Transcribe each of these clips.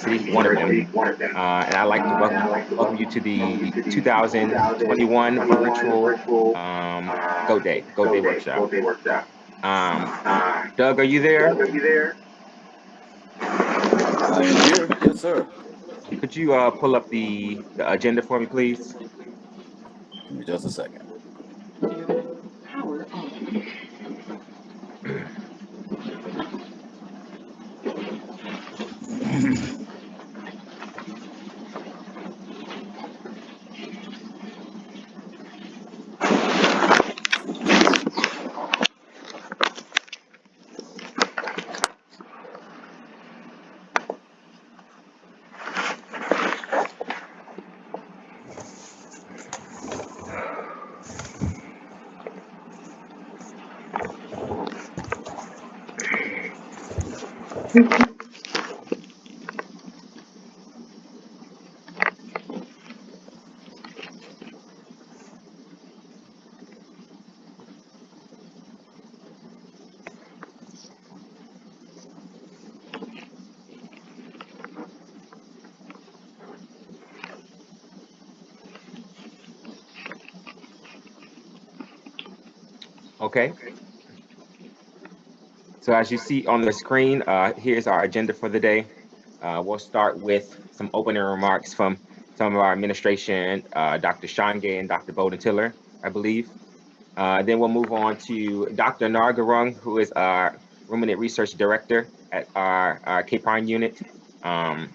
University, one of them. And I'd like to welcome you to the 2021 virtual Goat Day workshop. Doug, are you there? I am here. Yes, sir. Could you pull up the agenda for me, please? Give me just a second. Power off. Okay. So as you see on the screen, here's our agenda for the day. We'll start with some opening remarks from some of our administration, Dr. Shange and Dr. Bowden Tiller, I believe. Then we'll move on to Dr. Nargarung, who is our Ruminant Research Director at our Cape Pine unit. And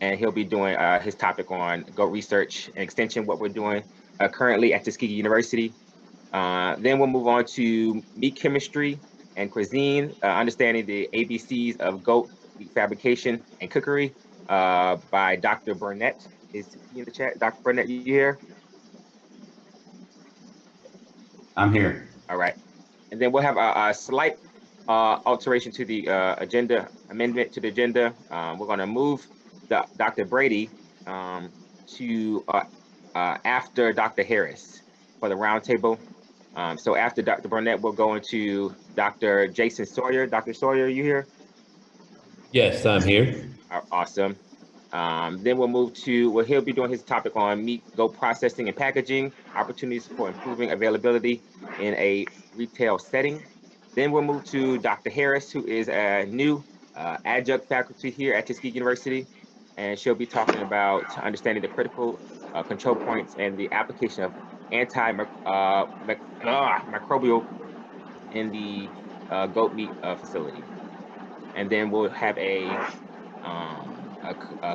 he'll be doing his topic on goat research and extension, what we're doing currently at Tuskegee University. Then we'll move on to meat chemistry and cuisine, understanding the ABCs of goat meat fabrication and cookery by Dr. Burnett. Is he in the chat? Dr. Burnett, you here? I'm here. All right. And then we'll have a slight alteration to the agenda, amendment to the agenda. We're going to move Dr. Brady to after Dr. Harris for the roundtable. So after Dr. Burnett, we'll go into Dr. Jason Sawyer. Dr. Sawyer, are you here? Yes, I'm here. Awesome. Then we'll move to, well, he'll be doing his topic on meat, goat processing and packaging, opportunities for improving availability in a retail setting. Then we'll move to Dr. Harris, who is a new adjunct faculty here at Tuskegee University. And she'll be talking about understanding the critical control points and the application of antimicrobial in the goat meat facility. And then we'll have a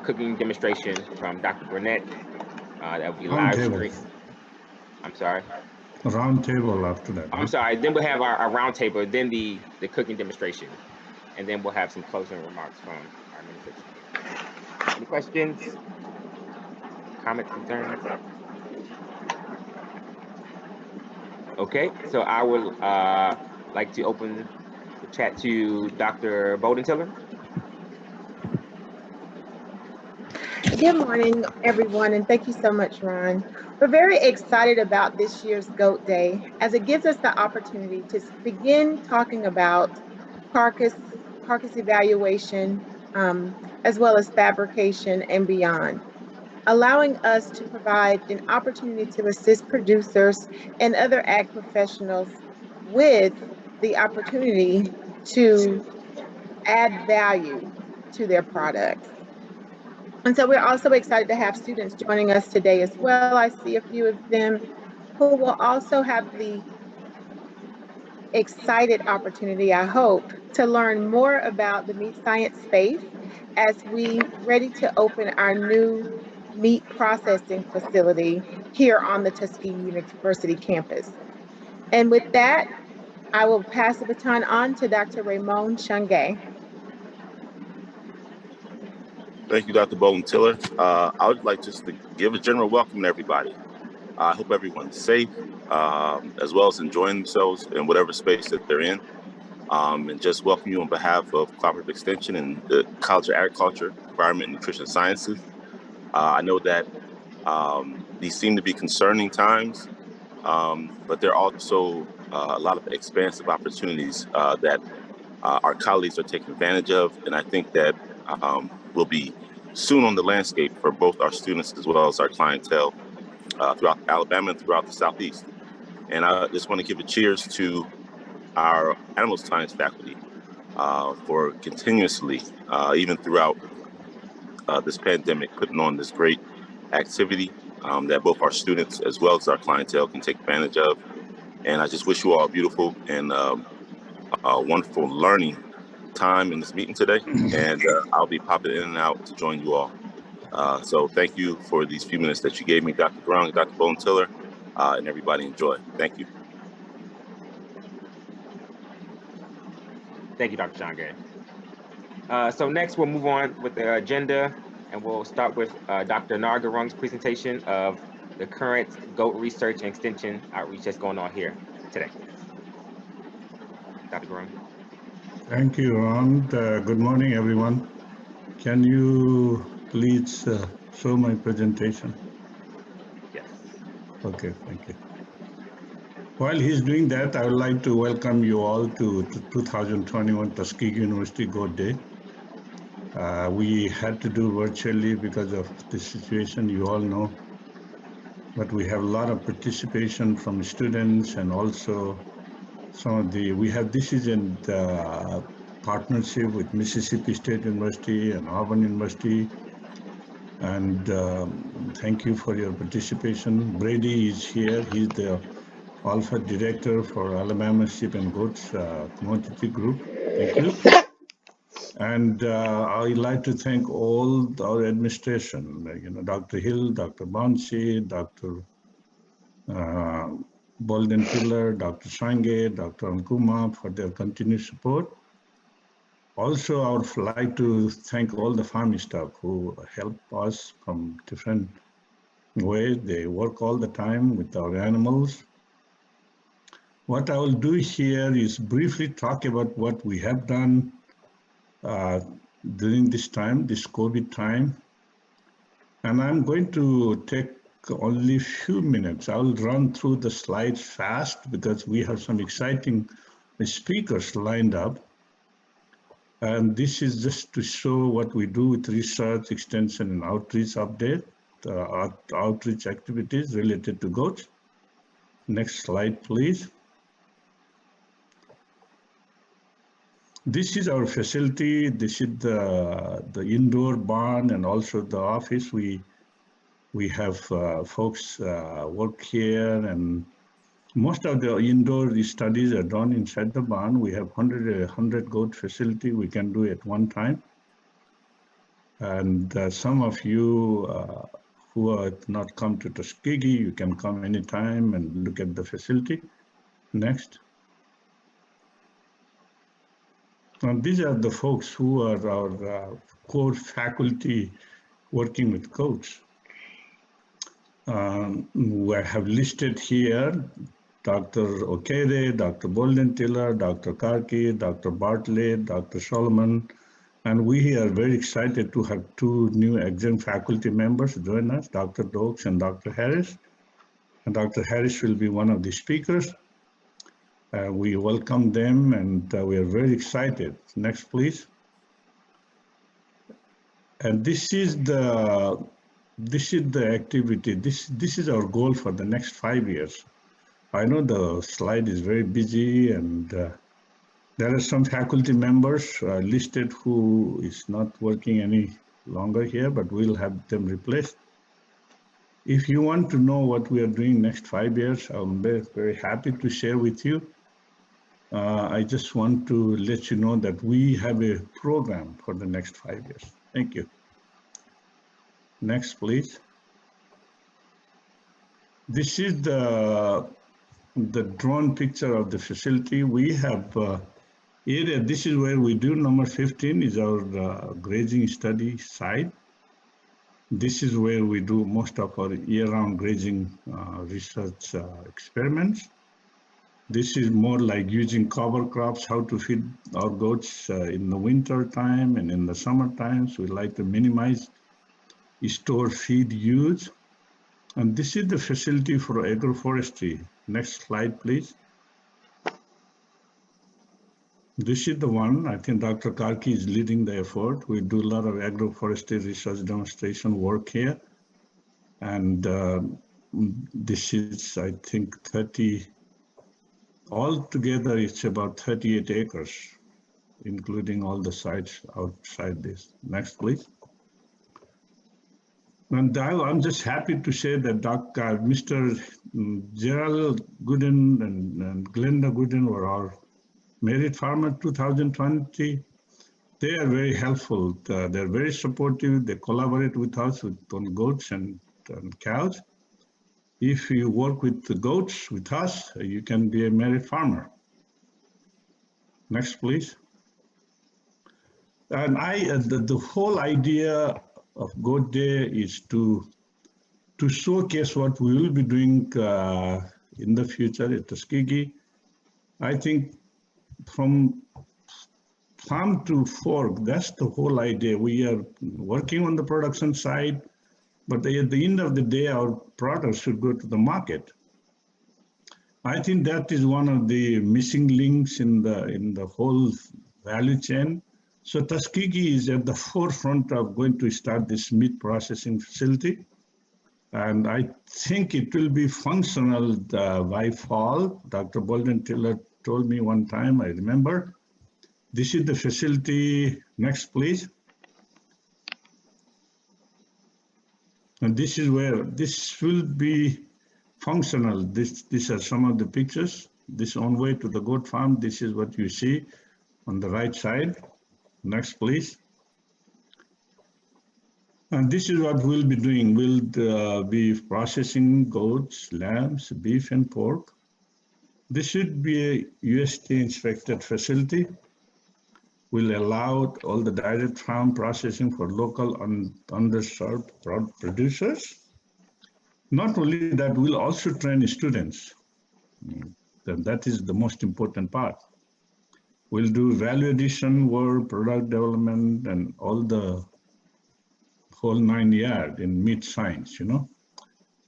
cooking demonstration from Dr. Burnett. That will be live stream. I'm sorry. Round table after that. I'm sorry. Then we'll have our round table, then the cooking demonstration, and then we'll have some closing remarks from our administration. Any questions, comments, concerns? Okay, so I would like to open the chat to Dr. Bowden Tiller. Good morning, everyone, and thank you so much, Ron. We're very excited about this year's Goat Day as it gives us the opportunity to begin talking about carcass evaluation, as well as fabrication and beyond, allowing us to provide an opportunity to assist producers and other ag professionals with the opportunity to add value to their products. And so we're also excited to have students joining us today as well. I see a few of them who will also have the excited opportunity, I hope, to learn more about the meat science space as we ready to open our new meat processing facility here on the Tuskegee University campus. And with that, I will pass the baton on to Dr. Ramon Shange. Thank you, Dr. Bowden Tiller. I would like just to give a general welcome to everybody. I hope everyone's safe, as well as enjoying themselves in whatever space that they're in. And just welcome you on behalf of Cooperative Extension and the College of Agriculture, Environment, and Nutrition Sciences. I know that these seem to be concerning times, but there are also a lot of expansive opportunities that our colleagues are taking advantage of. And I think that we'll be soon on the landscape for both our students as well as our clientele throughout Alabama and throughout the Southeast. And I just want to give a cheers to our animal science faculty for continuously, even throughout this pandemic, putting on this great activity that both our students as well as our clientele can take advantage of. And I just wish you all a beautiful and wonderful learning time in this meeting today. And I'll be popping in and out to join you all. So thank you for these few minutes that you gave me, Dr. Brown, Dr. Bowden-Tiller, and everybody enjoy. Thank you. Thank you, Dr. Sean Gay. So next we'll move on with the agenda, and we'll start with Dr. Nargarung's presentation of the current goat research and extension outreach that's going on here today. Dr. Garung. Thank you, Ron. Good morning, everyone. Can you please show my presentation? Yes. Okay, thank you. While he's doing that, I would like to welcome you all to 2021 Tuskegee University Goat Day. We had to do virtually because of the situation, you all know, but we have a lot of participation from students and also some of this is in the partnership with Mississippi State University and Auburn University. And thank you for your participation. Brady is here. He's the Alpha Director for Alabama Sheep and Goats Commodity Group. Thank you. And I'd like to thank all our administration, Dr. Hill, Dr. Bansi, Dr. Bowden-Tiller, Dr. Sange, Dr. Ankuma for their continued support. Also, I would like to thank all the farm staff who help us from different ways. They work all the time with our animals. What I will do here is briefly talk about what we have done during this time, this COVID time. And I'm going to take only a few minutes. I'll run through the slides fast because we have some exciting speakers lined up. And this is just to show what we do with research, extension, and outreach update, outreach activities related to goats. Next slide, please. This is our facility. This is the indoor barn and also the office. We have folks work here, and most of the indoor studies are done inside the barn. We have 100 goat facility we can do at one time. And some of you who are not come to Tuskegee, you can come anytime and look at the facility. Next. And these are the folks who are our core faculty working with goats. We have listed here Dr. Okede, Dr. Bowden-Tiller, Dr. Karki, Dr. Bartlett, Dr. Solomon, and we are very excited to have two new adjunct faculty members join us, Dr. Dokes and Dr. Harris. And Dr. Harris will be one of the speakers. We welcome them, and we are very excited. Next, please. And this is the activity. This is our goal for the next 5 years. I know the slide is very busy, and there are some faculty members listed who is not working any longer here, but we'll have them replaced. If you want to know what we are doing next 5 years, I'm very, very happy to share with you. I just want to let you know that we have a program for the next 5 years. Thank you. Next, please. This is the drone picture of the facility. We have area. This is where we do. Number 15 is our grazing study site. This is where we do most of our year-round grazing research experiments. This is more like using cover crops, how to feed our goats in the winter time and in the summer times. We like to minimize store feed use. And this is the facility for agroforestry. Next slide, please. This is the one. I think Dr. Karki is leading the effort. We do a lot of agroforestry research demonstration work here. And this is, I think, 30, altogether it's about 38 acres, including all the sites outside this. Next, please. And I'm just happy to say that Mr. Gerald Gooden and Glenda Gooden were our Merit Farmer 2020. They are very helpful. They're very supportive. They collaborate with us on goats and cows. If you work with the goats with us, you can be a Merit Farmer. Next, please. And the whole idea of Goat Day is to showcase what we will be doing in the future at Tuskegee. I think from farm to fork, that's the whole idea. We are working on the production side, but at the end of the day, our products should go to the market. I think that is one of the missing links in the whole value chain. So Tuskegee is at the forefront of going to start this meat processing facility. And I think it will be functional by fall. Dr. Bolden Tiller told me one time, I remember. This is the facility. Next, please. And this is where this will be functional. These are some of the pictures. This on way to the goat farm. This is what you see on the right side. Next, please. And this is what we'll be doing. We'll be processing goats, lambs, beef, and pork. This should be a USDA inspected facility. Will allow all the direct farm processing for local and underserved producers. Not only that, we'll also train students. That is the most important part. We'll do value addition work, product development, and all the whole 9 yards in meat science, you know.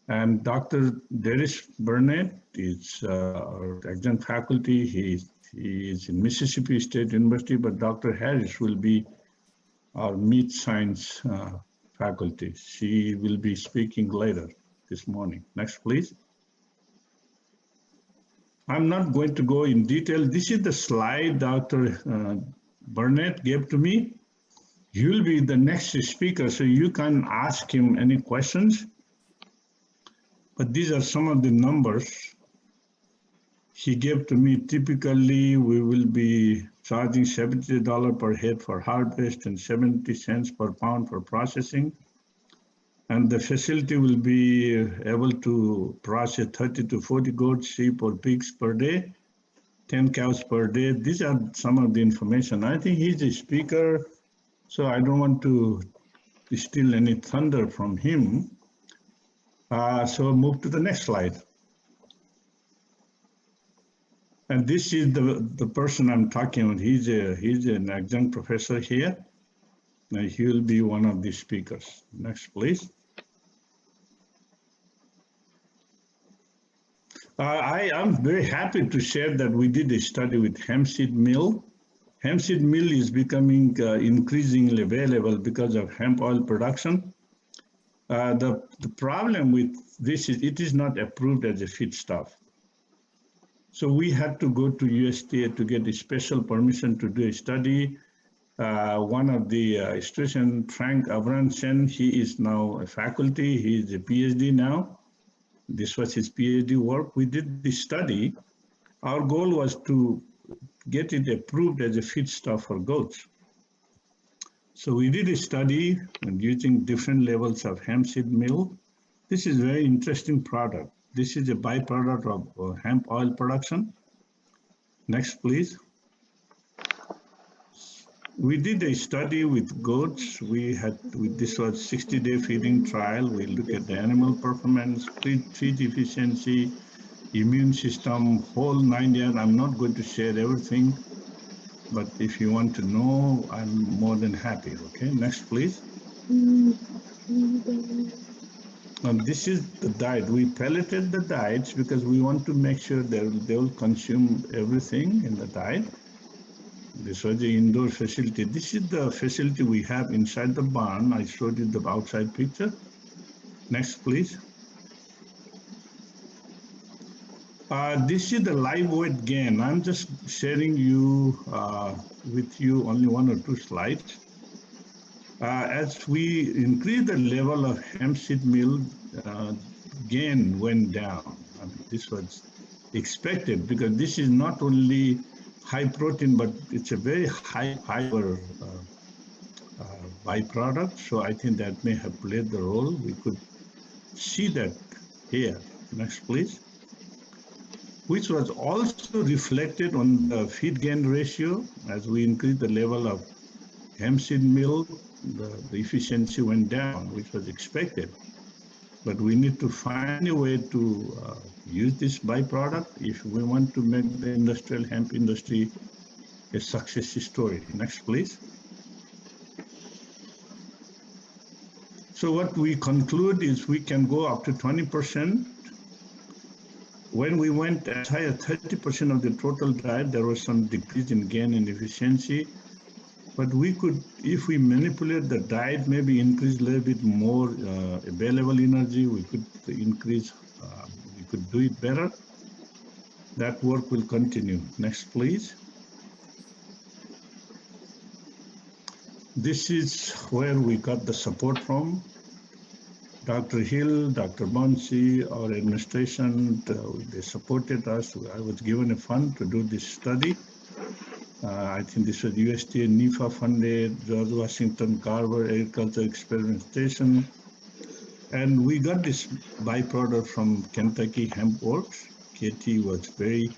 And Dr. Darius Burnett is our adjunct faculty. He is in Mississippi State University, but Dr. Harris will be our meat science faculty. She will be speaking later this morning. Next, please. I'm not going to go in detail. This is the slide Dr. Burnett gave to me. He will be the next speaker, so you can ask him any questions. But these are some of the numbers he gave to me. Typically, we will be charging $70 per head for harvest and 70 cents per pound for processing. And the facility will be able to process 30 to 40 goats, sheep, or pigs per day, 10 cows per day. These are some of the information. I think he's a speaker, so I don't want to steal any thunder from him. So move to the next slide. And this is the person I'm talking about. He's an adjunct professor here. And he will be one of the speakers. Next, please. I am very happy to share that we did a study with hemp seed mill. Hemp seed mill is becoming increasingly available because of hemp oil production. The problem with this is it is not approved as a feedstuff. So we had to go to USDA to get a special permission to do a study. One of the students, Frank Avransen, he is now a faculty. He is a PhD now. This was his PhD work. We did this study. Our goal was to get it approved as a feedstuff for goats. So we did a study using different levels of hemp seed meal. This is a very interesting product. This is a byproduct of hemp oil production. Next, please. We did a study with goats. This was 60-day feeding trial. We look at the animal performance, feed efficiency, immune system, whole 9 yards. I'm not going to share everything, but if you want to know, I'm more than happy. Okay, next, please. And this is the diet. We pelleted the diets because we want to make sure they will consume everything in the diet. This was the indoor facility. This is the facility we have inside the barn. I showed you the outside picture. Next, please. This is the live weight gain. I'm just sharing with you only one or two slides. As we increase the level of hemp seed meal, gain went down. I mean, this was expected because this is not only high protein, but it's a very high fiber byproduct. So I think that may have played the role. We could see that here. Next, please. Which was also reflected on the feed gain ratio. As we increased the level of hemp seed meal, the efficiency went down, which was expected. But we need to find a way to use this byproduct if we want to make the industrial hemp industry a success story. Next, please. So what we conclude is we can go up to 20%. When we went as high as 30% of the total diet, there was some decrease in gain and efficiency. But we could, if we manipulate the diet, maybe increase a little bit more available energy, we could increase, we could do it better. That work will continue. Next, please. This is where we got the support from. Dr. Hill, Dr. Bonsi, our administration, they supported us. I was given a fund to do this study. I think this was USDA NIFA funded, George Washington Carver Agriculture Experimentation. And we got this byproduct from Kentucky Hemp Works. Katie was very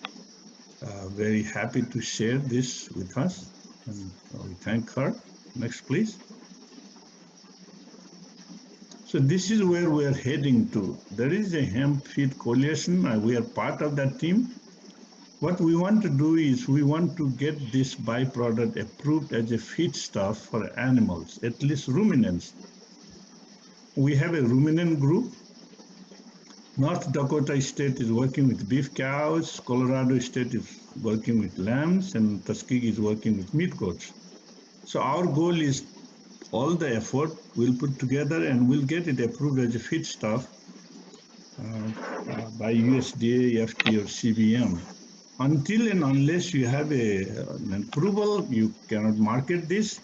happy to share this with us. And we thank her. Next, please. So this is where we are heading to. There is a hemp feed coalition. We are part of that team. What we want to do is we want to get this byproduct approved as a feedstuff for animals, at least ruminants. We have a ruminant group. North Dakota State is working with beef cows. Colorado State is working with lambs, and Tuskegee is working with meat goats. So our goal is all the effort we'll put together and we'll get it approved as a feedstuff by USDA, FD, or CBM. Until and unless you have an approval, you cannot market this,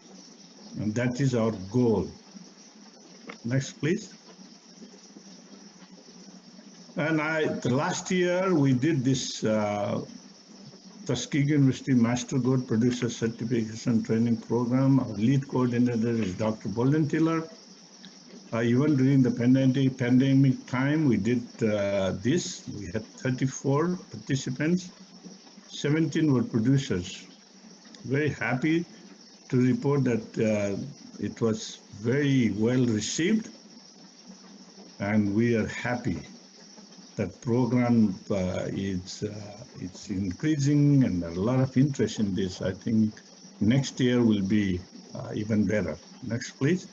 and that is our goal. Next, please. And last year we did this Tuskegee University Master Goat Producer Certification Training Program. Our lead coordinator is Dr. Bolden-Tiller. Even during the pandemic time, we did this. We had 34 participants. 17 were producers. Very happy to report that it was very well received, and we are happy that program it's increasing, and there's a lot of interest in this. I think next year will be even better. Next, please.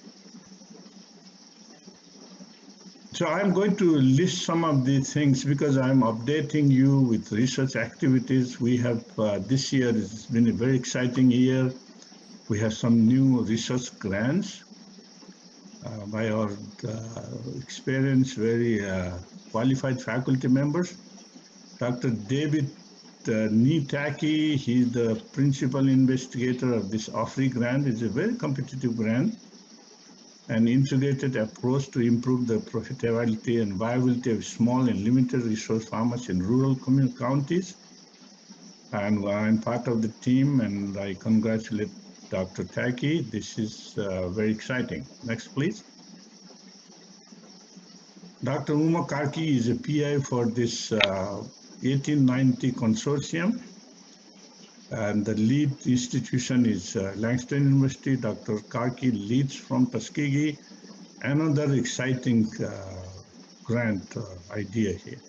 So I'm going to list some of these things because I'm updating you with research activities. We have, this year has been a very exciting year. We have some new research grants by our experienced, very qualified faculty members. Dr. David Nitaki, he's the principal investigator of this OFRI grant. It's a very competitive grant. An integrated approach to improve the profitability and viability of small and limited resource farmers in rural counties. And I'm part of the team, and I congratulate Dr. Taki. This is very exciting. Next, please. Dr. Uma Karki is a PI for this 1890 consortium. And the lead institution is Langston University. Dr. Karki leads from Tuskegee. Another exciting grant idea here.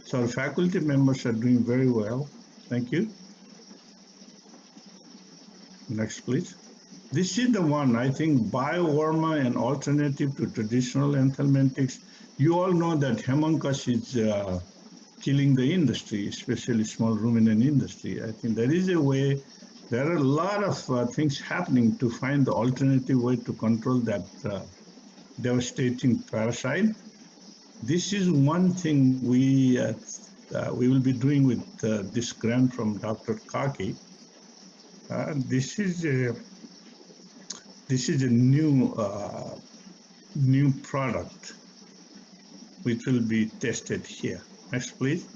So our faculty members are doing very well. Thank you. Next, please. This is the one, I think, biowarma and alternative to traditional anthelmintics. You all know that Haemonchus is killing the industry, especially small ruminant industry. I think there is a way There are a lot of things happening to find the alternative way to control that devastating parasite. This is one thing we will be doing with this grant from Dr. Kaki. This is a new product which will be tested here. Next, please.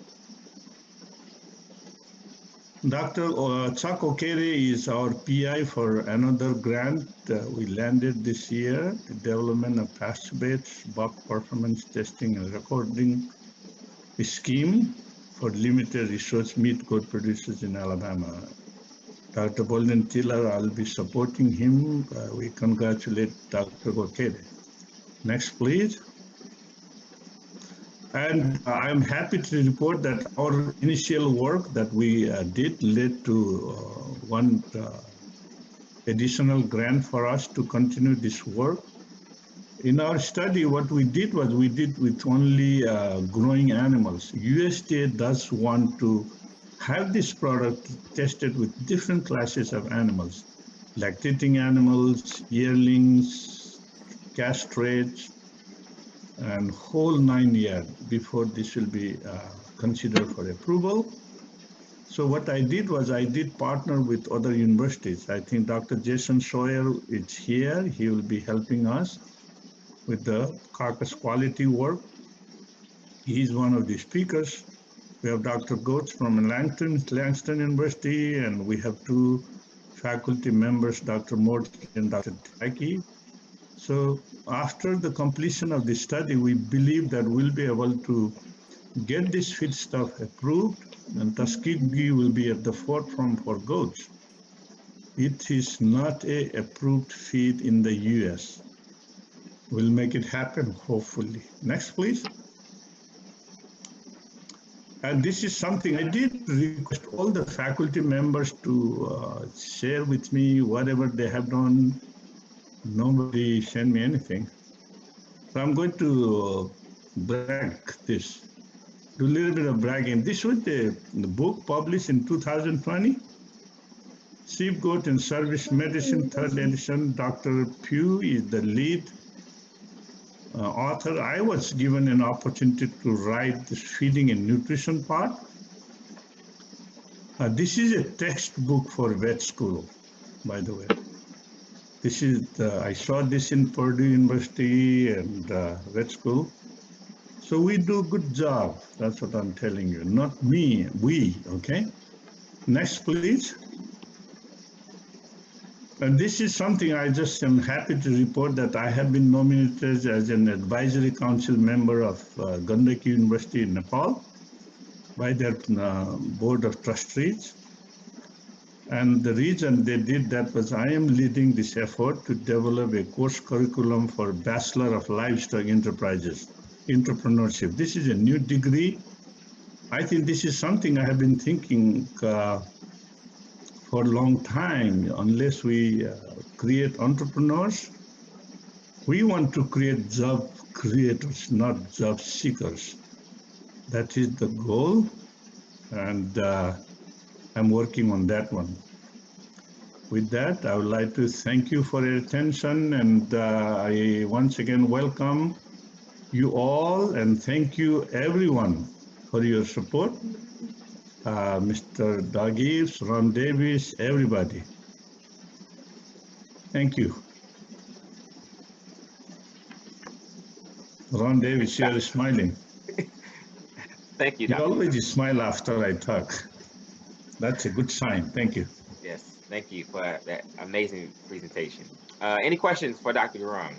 Dr. Chuck Okere is our PI for another grant we landed this year, the development of pasture-based buck performance testing and recording scheme for limited resource meat goat producers in Alabama. Dr. Bolden-Tiller, I'll be supporting him. We congratulate Dr. Okere. Next, please. And I'm happy to report that our initial work that we did led to one additional grant for us to continue this work. In our study, what we did was we did with only growing animals. USDA does want to have this product tested with different classes of animals, lactating animals, yearlings, castrates, and whole 9 years before this will be considered for approval. So what I did was I did partner with other universities. I think Dr. Jason Sawyer is here. He will be helping us with the carcass quality work. He's one of the speakers. We have Dr. Goetz from Langston University, and we have two faculty members, Dr. Mort and Dr. Taki. So after the completion of the study, we believe that we'll be able to get this feed stuff approved, and Tuskegee will be at the forefront for goats. It is not a approved feed in the US. We'll make it happen, hopefully. Next, please. And this is something I did request all the faculty members to share with me whatever they have done. Nobody sent me anything. So I'm going to brag this, do a little bit of bragging. This was the book published in 2020, Sheep, Goat, and Service Medicine, 3rd edition. Dr. Pugh is the lead author. I was given an opportunity to write this feeding and nutrition part. This is a textbook for vet school, by the way. This is, I saw this in Purdue University and vet school. So we do a good job. That's what I'm telling you. Not me, we, okay? Next, please. And this is something I just am happy to report that I have been nominated as an advisory council member of Gandaki University in Nepal by their board of trustees. And the reason they did that was I am leading this effort to develop a course curriculum for Bachelor of Livestock Enterprises, entrepreneurship. This is a new degree. I think this is something I have been thinking for a long time. Unless we create entrepreneurs, we want to create job creators, not job seekers. That is the goal, and I'm working on that one. With that, I would like to thank you for your attention, and I once again welcome you all, and thank you everyone for your support. Mr. Doug Eves, Ron Davis, everybody. Thank you. Ron Davis, you are smiling. Thank you, You Dr. always smile after I talk. That's a good sign. Thank you. Yes, thank you for that amazing presentation. Any questions for Dr. Gurung?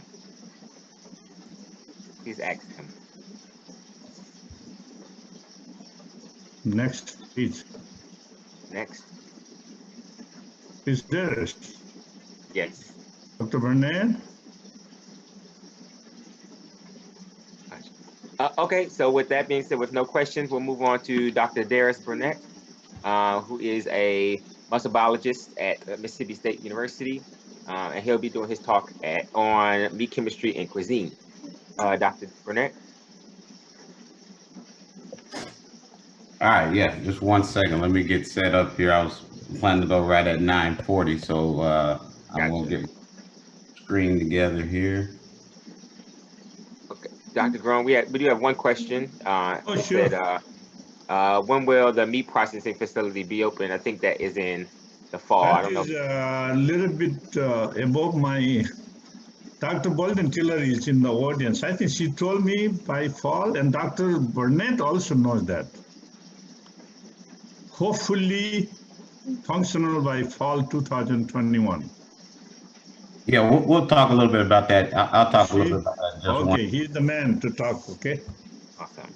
Please ask him. Next, please. Next. Is there? Yes. Dr. Burnett? Okay, so with that being said, with no questions, we'll move on to Dr. Darius Burnett, who is a muscle biologist at Mississippi State University, and he'll be doing his talk on meat chemistry and cuisine. Dr. Burnett? All right, yeah, just 1 second. Let me get set up here. I was planning to go right at 9:40, so I'm gonna Gotcha. get screen together here. Okay, Dr. Gron, we do have one question. Oh, It sure. said, when will the meat processing facility be open? I think that is in the fall. I That don't know. is a little bit above my. Dr. Bolden Tiller is in the audience. I think she told me by fall, and Dr. Burnett also knows that. Hopefully functional by fall 2021. Yeah, we'll talk a little bit about that. I'll talk a little See? bit about that in just one. Okay, he's the man to talk, okay? Awesome.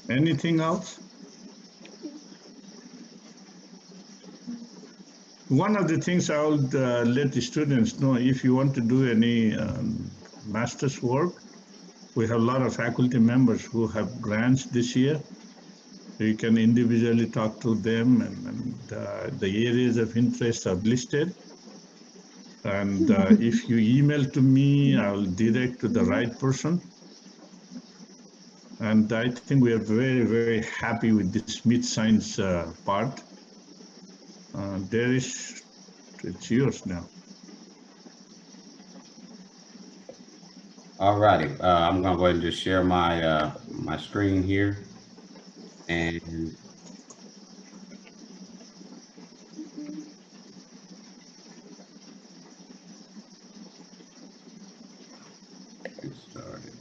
Anything else? One of the things I would let the students know, if you want to do any master's work, we have a lot of faculty members who have grants this year. So you can individually talk to them, and the areas of interest are listed. And if you email to me, I'll direct to the right person. And I think we are very, very happy with this meat science part. It's yours now. All righty, I'm gonna go ahead and just share my my screen here, and get started.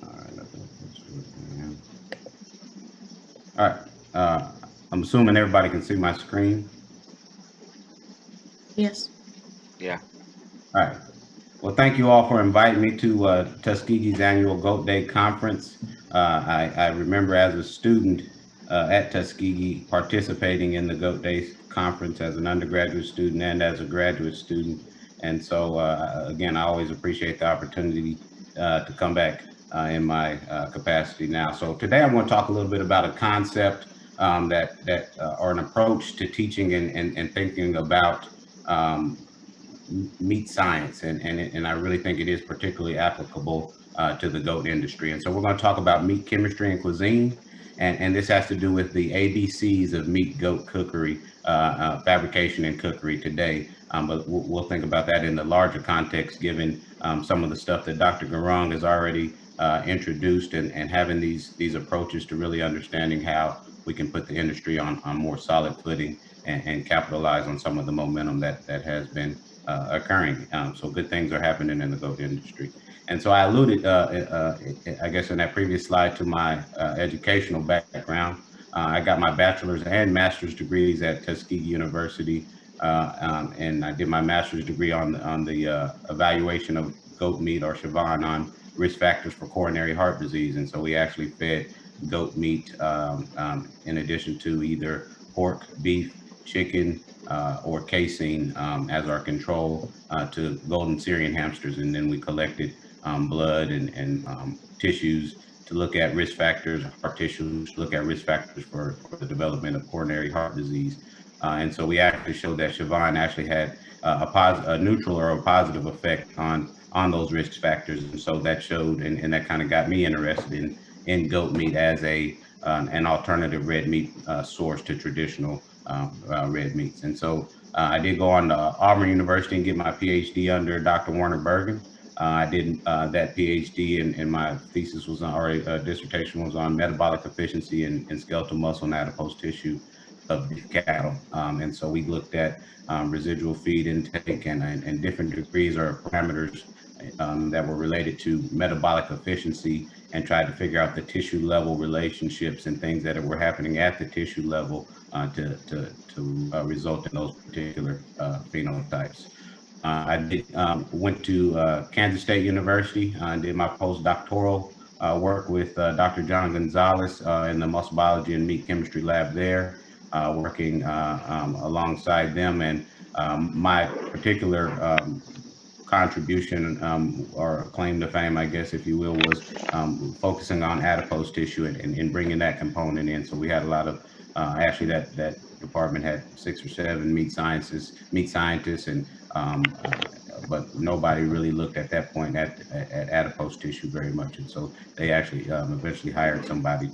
All right, I think that's what I am. All right, I'm assuming everybody can see my screen. Yes. Yeah. All right. Well, thank you all for inviting me to Tuskegee's annual Goat Day conference. I remember as a student at Tuskegee participating in the Goat Day conference as an undergraduate student and as a graduate student. And so, again, I always appreciate the opportunity to come back in my capacity now. So today I'm going to talk a little bit about a concept or an approach to teaching and thinking about meat science, and I really think it is particularly applicable to the goat industry. And so we're going to talk about meat chemistry and cuisine, and this has to do with the ABCs of meat goat cookery, fabrication and cookery today. But we'll think about that in the larger context, given some of the stuff that Dr. Garang has already introduced, and having these approaches to really understanding how we can put the industry on more solid footing and capitalize on some of the momentum that has been occurring. So good things are happening in the goat industry. And so I alluded, I guess, in that previous slide to my educational background. I got my bachelor's and master's degrees at Tuskegee University, and I did my master's degree on the evaluation of goat meat, or Siobhan, on risk factors for coronary heart disease. And so we actually fed goat meat in addition to either pork, beef, chicken, or casein as our control to golden Syrian hamsters. And then we collected blood and tissues to look at risk factors, heart tissues, to look at risk factors for the development of coronary heart disease. And so we actually showed that Siobhan actually had a neutral or a positive effect on those risk factors. And so that showed, and that kind of got me interested in goat meat as an alternative red meat source to traditional red meats. And so I did go on to Auburn University and get my PhD under Dr. Warner Bergen. I did that PhD, and my thesis was on, or dissertation was on metabolic efficiency in skeletal muscle and adipose tissue of beef cattle. And so we looked at residual feed intake and different degrees or parameters that were related to metabolic efficiency, and tried to figure out the tissue level relationships and things that were happening at the tissue level to result in those particular phenotypes. I went to Kansas State University and did my postdoctoral work with Dr. John Gonzalez in the muscle biology and meat chemistry lab there, working alongside them. And my particular contribution or claim to fame, I guess, if you will, was focusing on adipose tissue and bringing that component in. So we had a lot of actually that department had 6 or 7 meat scientists, and but nobody really looked at that point at adipose tissue very much, and so they actually eventually hired somebody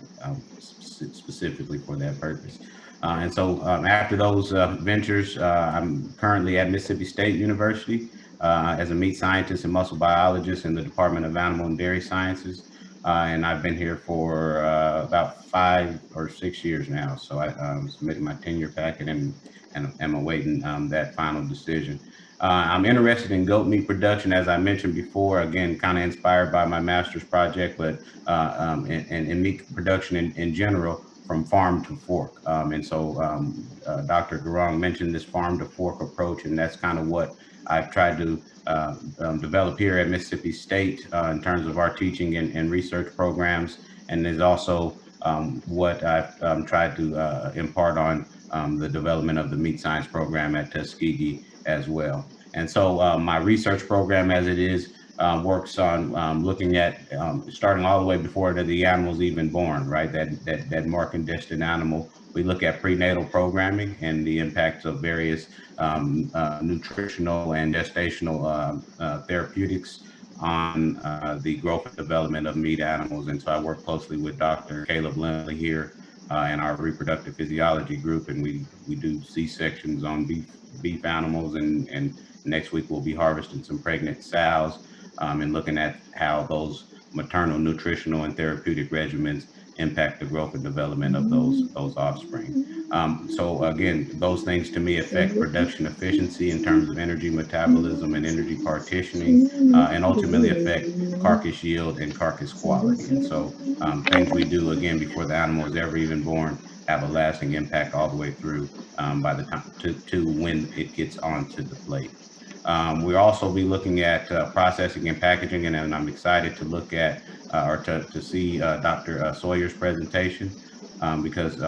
specifically for that purpose. And so after those ventures, I'm currently at Mississippi State University as a meat scientist and muscle biologist in the Department of Animal and Dairy Sciences. And I've been here for about 5 or 6 years now. So I submitted my tenure packet and am awaiting that final decision. I'm interested in goat meat production, as I mentioned before, again, kind of inspired by my master's project, but in meat production in general, from farm to fork. And so Dr. Garang mentioned this farm to fork approach, and that's kind of what I've tried to develop here at Mississippi State in terms of our teaching and research programs. And there's also what I've tried to impart on the development of the meat science program at Tuskegee as well. And so my research program as it is works on looking at starting all the way before the animal's even born, right? That mark and destined animal. We look at prenatal programming and the impacts of various nutritional and gestational therapeutics on the growth and development of meat animals. And so I work closely with Dr. Caleb Lindley here in our reproductive physiology group, and we do C-sections on beef animals, and next week we'll be harvesting some pregnant sows and looking at how those maternal nutritional and therapeutic regimens impact the growth and development of those offspring. So again, those things to me affect production efficiency in terms of energy metabolism and energy partitioning, and ultimately affect carcass yield and carcass quality. And so things we do again before the animal is ever even born have a lasting impact all the way through by the time to when it gets onto the plate. We'll also be looking at processing and packaging, and I'm excited to look at or to see Dr. Sawyer's presentation because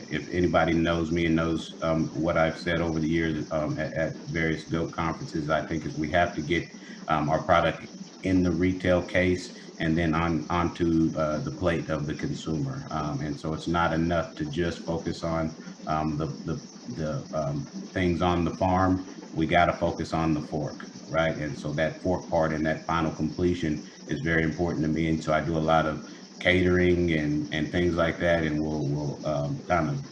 if anybody knows me and knows what I've said over the years at various goat conferences, I think is we have to get our product in the retail case and then onto the plate of the consumer. And so it's not enough to just focus on the things on the farm. We got to focus on the fork, right? And so that fork part and that final completion is very important to me. And so I do a lot of catering and things like that, and we'll kind of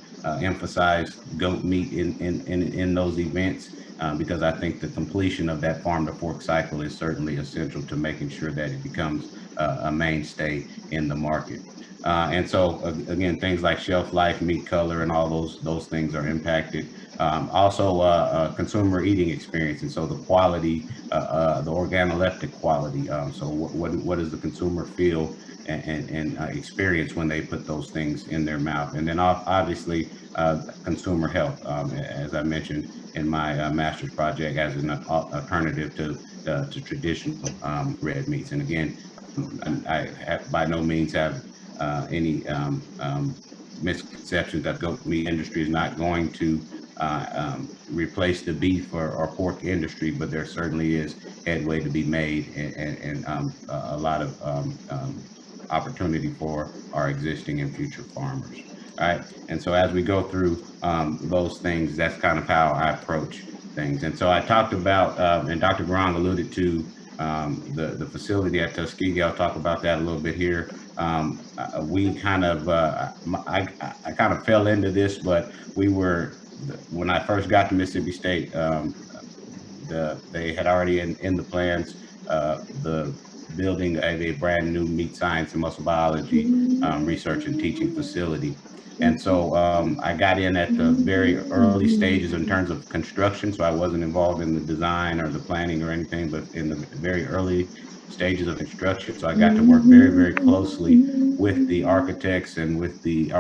emphasize goat meat in those events because I think the completion of that farm to fork cycle is certainly essential to making sure that it becomes a mainstay in the market. And so again, things like shelf life, meat color, and all those things are impacted. Also consumer eating experience, and so the quality, the organoleptic quality. So what does the consumer feel and experience when they put those things in their mouth? And then obviously consumer health, as I mentioned in my master's project, as an alternative to traditional red meats. And again, I by no means have any misconceptions that goat meat industry is not going to replace the beef or pork industry, but there certainly is headway to be made and a lot of opportunity for our existing and future farmers. All right, and so as we go through those things, that's kind of how I approach things. And so I talked about, and Dr. Garang alluded to the facility at Tuskegee. I'll talk about that a little bit here. We kind of, I kind of fell into this, but we were, when I first got to Mississippi State, they had already in the plans the building a brand new meat science and muscle biology research and teaching facility. And so I got in at the very early stages in terms of construction. So I wasn't involved in the design or the planning or anything, but in the very early stages of construction. So I got to work very, very closely with the architects and with the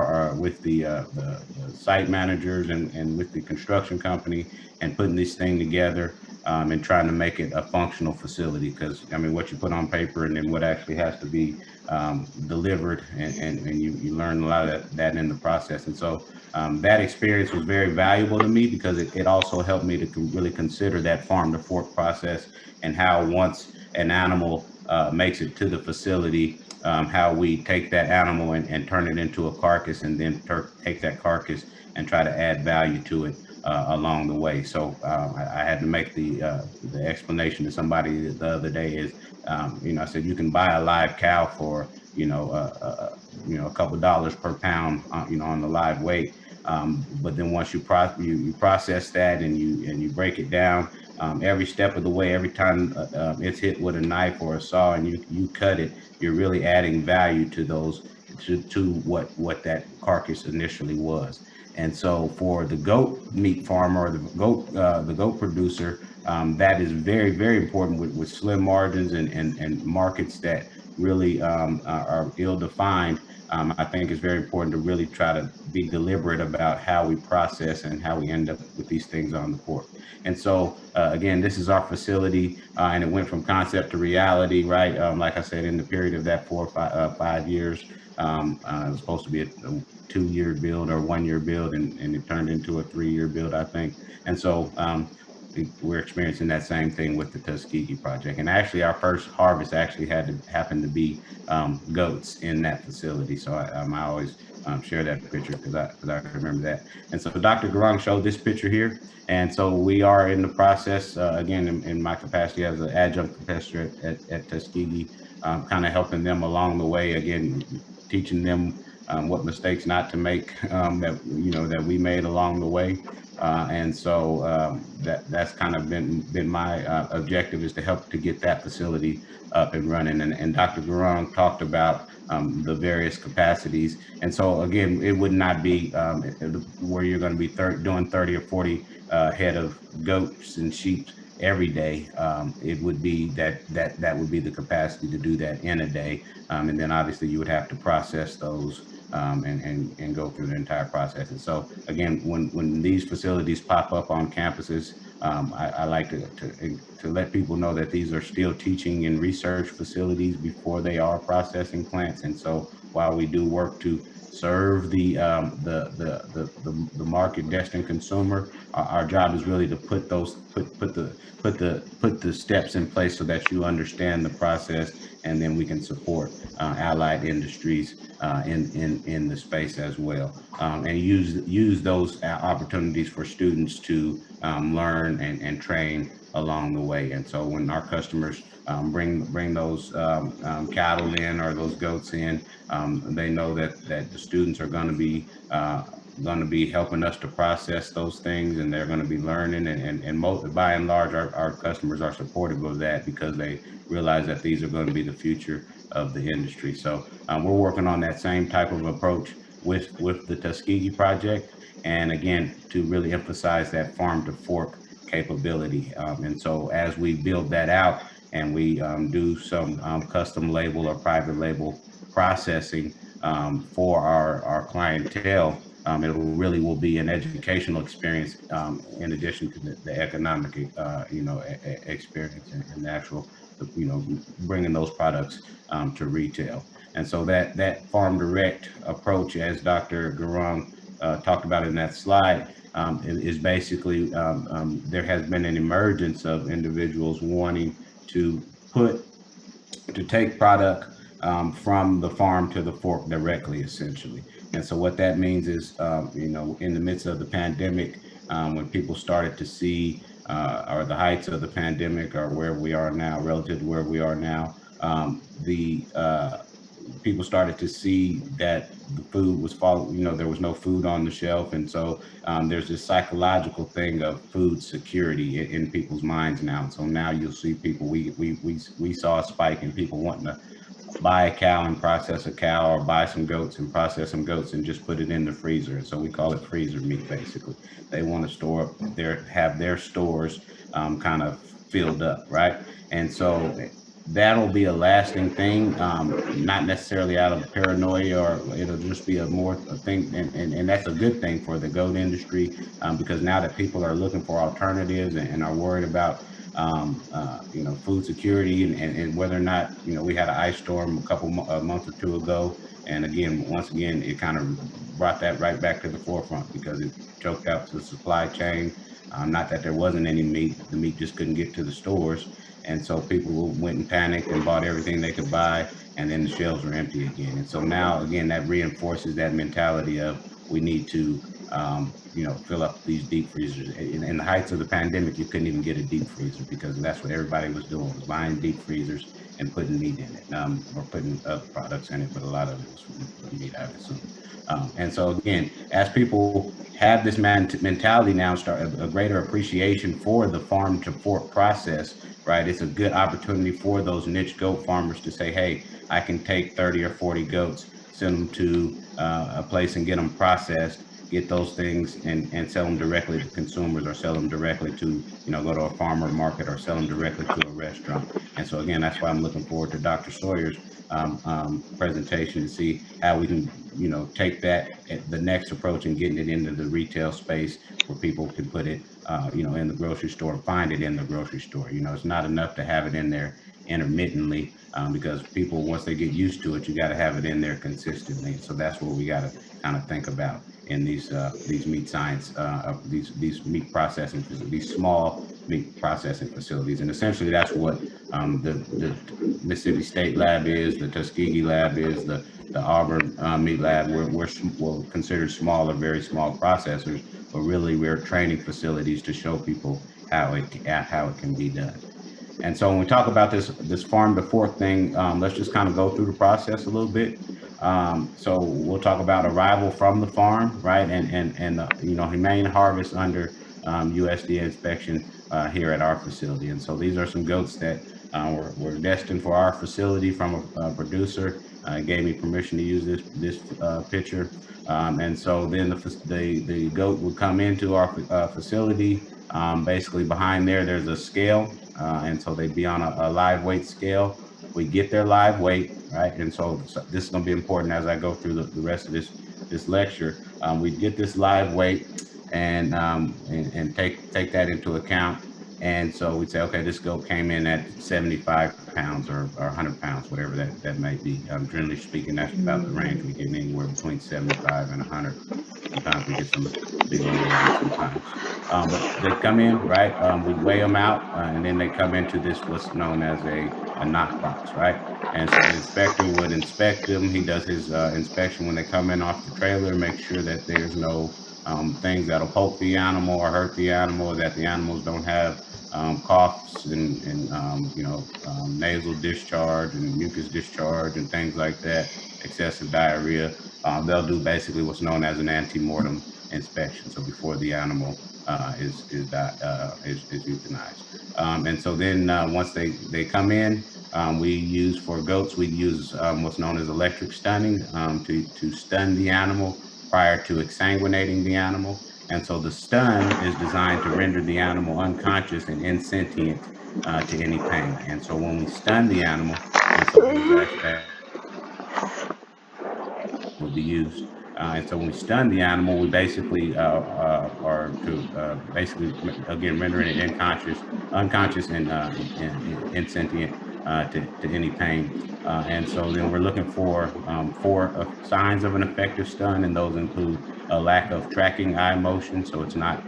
site managers and with the construction company and putting this thing together and trying to make it a functional facility. Because I mean, what you put on paper and then what actually has to be delivered, and you learn a lot of that in the process. And so that experience was very valuable to me because it also helped me to really consider that farm to fork process and how once an animal makes it to the facility, how we take that animal and turn it into a carcass, and then take that carcass and try to add value to it along the way. So I had to make the explanation to somebody the other day is, I said, you can buy a live cow for, a couple dollars per pound, on the live weight. But then once you process that and you break it down, every step of the way, every time it's hit with a knife or a saw and you cut it, you're really adding value to those to what that carcass initially was. And so for the goat meat farmer or the goat producer, that is very, very important with slim margins and markets that really are ill-defined. I think it's very important to really try to be deliberate about how we process and how we end up with these things on the fork. And so, again, this is our facility, and it went from concept to reality, right? Like I said, in the period of that 4 or 5 years, it was supposed to be a 2-year build or 1-year build, and it turned into a 3-year build, I think. And so we're experiencing that same thing with the Tuskegee project. And actually, our first harvest actually happened to be goats in that facility. So I always share that picture because I remember that. And so Dr. Garang showed this picture here. And so we are in the process, again, in my capacity as an adjunct professor at Tuskegee, kind of helping them along the way, again, teaching them what mistakes not to make that we made along the way. And so that's kind of been my objective, is to help to get that facility up and running. And Dr. Garang talked about the various capacities. And so again, it would not be where you're going to be doing 30 or 40 head of goats and sheep every day. It would be that would be the capacity to do that in a day. And then obviously you would have to process those and go through the entire process. And so again, when these facilities pop up on campuses, I like to let people know that these are still teaching and research facilities before they are processing plants. And so while we do work to serve the market destined consumer, our job is really to put the steps in place so that you understand the process, and then we can support allied industries in the space as well, and use those opportunities for students to learn and train along the way. And so when our customers bring those cattle in or those goats in, they know that the students are going to be helping us to process those things, and they're going to be learning, and by and large our customers are supportive of that because they realize that these are going to be the future of the industry. So we're working on that same type of approach with the Tuskegee project, and again, to really emphasize that farm to fork capability. And so as we build that out and we do some custom label or private label processing for our clientele, it really will be an educational experience in addition to the economic experience and the actual bringing those products to retail. And so that farm direct approach, as Dr. Garang talked about in that slide, is basically there has been an emergence of individuals wanting to take product from the farm to the fork directly, essentially. And so what that means is, in the midst of the pandemic, when people started to see, or the heights of the pandemic, or where we are now relative to where we are now, people started to see that the food was falling, there was no food on the shelf. And so there's this psychological thing of food security in people's minds now. So now you'll see people, we saw a spike in people wanting to buy a cow and process a cow, or buy some goats and process some goats and just put it in the freezer. And so we call it freezer meat, basically. They want to have their stores kind of filled up, right? And so that'll be a lasting thing, not necessarily out of paranoia, or it'll just be a thing, and that's a good thing for the goat industry, because now that people are looking for alternatives and are worried about food security and whether or not, we had an ice storm a month or two ago, and once again it kind of brought that right back to the forefront because it choked out the supply chain. Not that there wasn't any meat, the meat just couldn't get to the stores. And so people went and panicked and bought everything they could buy, and then the shelves were empty again. And so now, again, that reinforces that mentality of we need to fill up these deep freezers. In the heights of the pandemic, you couldn't even get a deep freezer because that's what everybody was doing, was buying deep freezers and putting meat in it, or putting other products in it, but a lot of it was meat, I assume. And so again, as people have this mentality now, start a greater appreciation for the farm to fork process, right? It's a good opportunity for those niche goat farmers to say, hey, I can take 30 or 40 goats, send them to a place and get them processed, get those things and sell them directly to consumers, or sell them directly to, go to a farmer market, or sell them directly to a restaurant. And so again, that's why I'm looking forward to Dr. Sawyer's presentation to see how we can, take that the next approach and getting it into the retail space where people can put it, in the grocery store, find it in the grocery store. It's not enough to have it in there intermittently, because people, once they get used to it, you got to have it in there consistently. So that's what we got to kind of think about in these meat science, these meat processing facilities, these small meat processing facilities. And essentially that's what the Mississippi State lab is, the Tuskegee lab is, the Auburn meat lab. We're considered smaller, very small processors, but really we're training facilities to show people how it can be done. And so when we talk about this farm to fork thing, let's just kind of go through the process a little bit. So we'll talk about arrival from the farm, right, and humane harvest under USDA inspection here at our facility. And so these are some goats that were destined for our facility from a producer. Gave me permission to use this picture. And so then the goat would come into our facility. Basically behind there's a scale. And so they'd be on a live weight scale. We get their live weight, right? And so this is going to be important as I go through the rest of this lecture. We get this live weight and take that into account. And so we'd say, okay, this goat came in at 75 pounds or 100 pounds, whatever that may be. Generally speaking, that's about the range. We get anywhere between 75 and 100. Sometimes we get some big old babies sometimes. But they come in, right? We weigh them out, and then they come into this, what's known as a knock box, right? And so the inspector would inspect them. He does his inspection when they come in off the trailer, make sure that there's no things that'll poke the animal or hurt the animal, that the animals don't have coughs and nasal discharge and mucus discharge and things like that, excessive diarrhea. They'll do basically what's known as an ante-mortem inspection. So before the animal is euthanized. And so then once they come in, we use for goats, we use what's known as electric stunning to stun the animal prior to exsanguinating the animal. And so the stun is designed to render the animal unconscious and insentient to any pain. And so when we stun the animal, and so that would be used. And so when we stun the animal, we basically are to basically, again, rendering it unconscious and insentient to any pain. And so then we're looking for signs of an effective stun, and those include a lack of tracking eye motion, so it's not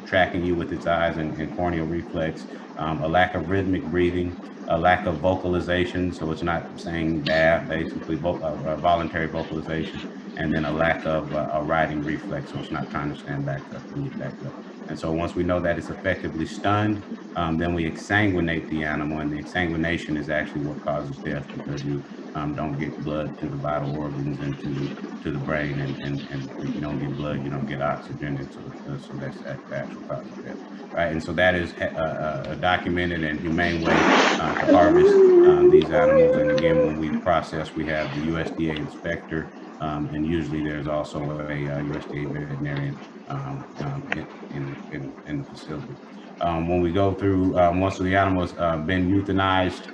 tracking you with its eyes and corneal reflex, a lack of rhythmic breathing, a lack of vocalization, so it's not saying bad, basically voluntary vocalization, and then a lack of a riding reflex, so it's not trying to stand back up and get back up. And so once we know that it's effectively stunned, then we exsanguinate the animal, and the exsanguination is actually what causes death, because you don't get blood to the vital organs and to the brain, and if you don't get blood, you don't get oxygen, and so that's the actual cause of death, right? And so that is a documented and humane way to harvest these animals. And again, when we process, we have the USDA inspector, and usually there's also a USDA veterinarian in the facility. When we go through, once the animal has been euthanized,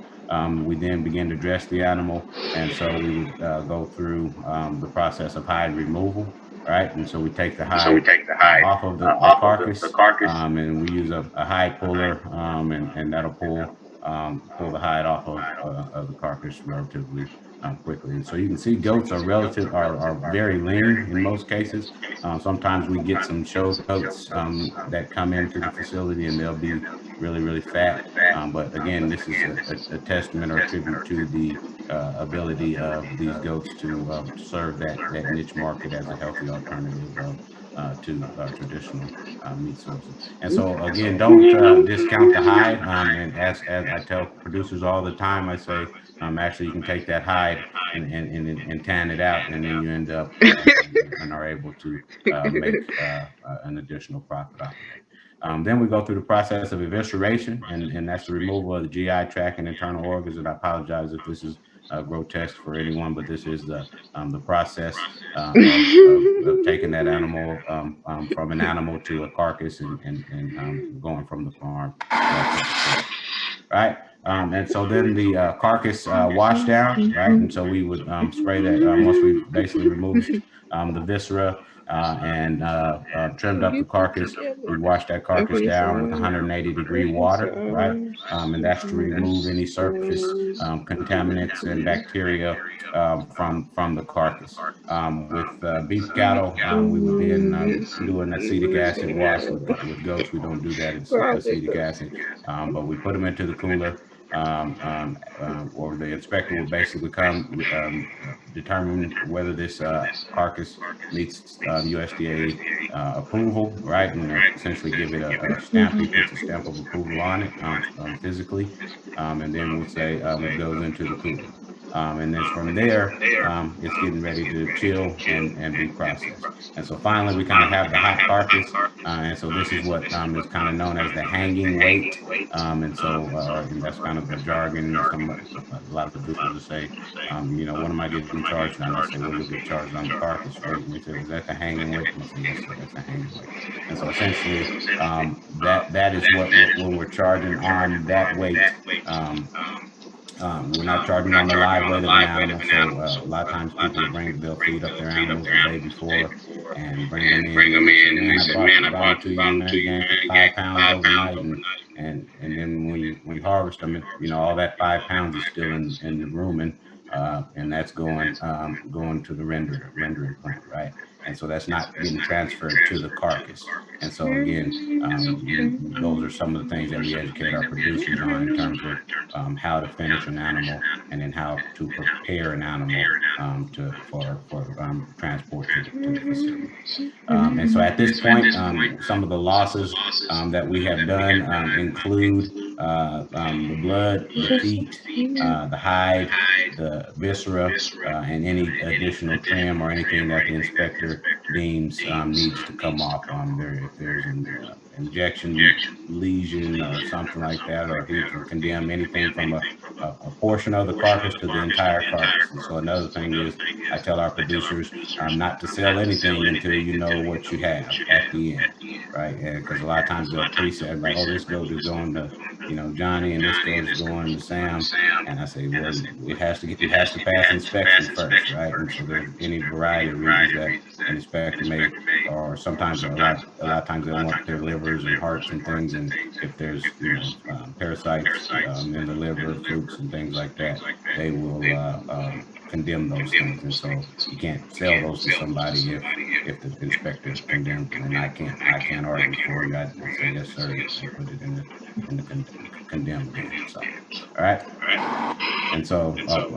we then begin to dress the animal. And so we would go through the process of hide removal, right? And so we take the hide off of the carcass, and we use a hide puller, and that'll pull the hide off of the carcass relatively quickly. And so you can see goats are very lean in most cases. Sometimes we get some show goats that come into the facility, and they'll be really, really fat. But again, this is a testament or a tribute to the ability of these goats to serve that niche market as a healthy alternative to traditional meat sources. And so again, don't discount the hide. And as I tell producers all the time, I say, actually you can take that hide and tan it out, and then you end up and are able to make an additional profit off of that. Then we go through the process of evisceration, and that's the removal of the GI tract and internal organs. And I apologize if this is grotesque for anyone, but this is the process of taking that animal from an animal to a carcass and going from the farm to the store. Right. And so then the carcass wash down, right? And so we would spray that once we've basically removed the viscera and trimmed up the carcass. We wash that carcass down with 180-degree water, right? And that's to remove any surface contaminants and bacteria from the carcass. With beef cattle, we would then do an acetic acid wash. With goats, we don't do that in acetic acid, but we put them into the cooler. Or the inspector will basically come determine whether this carcass meets USDA approval, right, and essentially give it a stamp. He puts a stamp of approval on it physically, and then we'll say it goes into the cooler. And then from there, it's getting ready to chill and be processed. And so finally, we kind of have the hot carcass. And so this is what is kind of known as the hanging weight. And so and that's kind of a jargon. A lot of producers will say, what am I getting charged on? I say, well, you'll get charged on the carcass weight. And they say, is that the hanging weight? And I say, yes, sir, that's the hanging weight. And so essentially, that is what when we're charging on that weight. We're not charging on the live weight of an animal. So a lot of times people they'll feed up their animals the day before and bring them in. And say, man, I brought it to you, man, you gained 5 pounds overnight. And then when you harvest them, all that 5 pounds is still in the rumen, and that's going to the rendering plant, right? And so that's not getting transferred to the carcass. And so again, those are some of the things that we educate our producers on in terms of how to finish an animal and then how to prepare an animal for transport to the facility. And so at this point, some of the losses that we have done include the blood, the feet, the hide, the viscera, and any additional trim or anything that the inspector deems needs to come off. If there's an injection lesion or something like that, or he can condemn anything from a portion of the carcass to the entire carcass. And so another thing is, I tell our producers not to sell anything until you know what you have at the end, right? Because a lot of times they'll preset like, oh, this goat is going to Johnny, and this goat is going to Sam. And I say, well, it has to pass inspection first, right? And so there's any variety of reasons that an inspector may, or sometimes a lot of times they want their livers and hearts and things, and if there's parasites in the liver, flukes and things like that, they will condemn those things. And so you can't sell those to somebody if the inspector condemns them, and I can't argue for you. I say yes, sir, and put it in the condemned bin. So all right. And so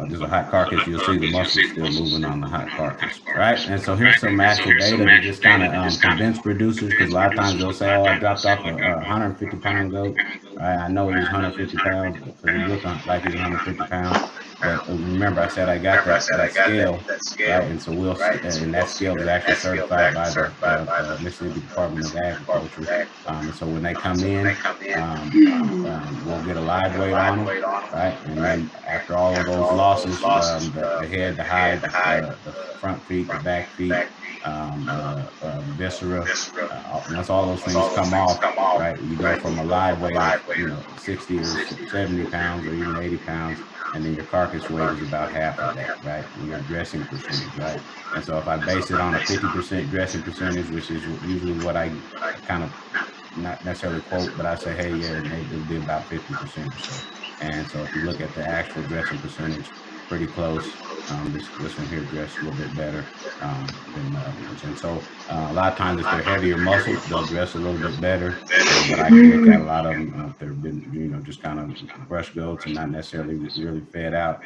there's a hot carcass. You'll see the muscles still moving on the hot carcass, right? And so here's some actual data to just kind of convince producers, because a lot of times they'll say, oh, I dropped off a 150-pound goat. Right? I know he's 150 pounds because he looked like he's 150 pounds. But remember, I said I got that scale, right? And so and that scale is actually certified by the Mississippi Department of Agriculture. And so when they come in, we'll get a live weight on them, right? And then after all of those losses, the head, the hide, the front feet, the back feet, viscera, once all those things come off, right, you go from a live weight of 60 or 70 pounds or even 80 pounds, and then your carcass weight is about half of that, right? And your dressing percentage, right? And so if I base it on a 50% dressing percentage, which is usually what I kind of not necessarily quote, but I say, hey, yeah, it'll be about 50% or so. And so if you look at the actual dressing percentage, pretty close. This one here dressed a little bit better than the other ones. And so a lot of times if they're heavier muscles, they'll dress a little bit better. But I can look at a lot of them, if they've been, just kind of brush goats and not necessarily really fed out,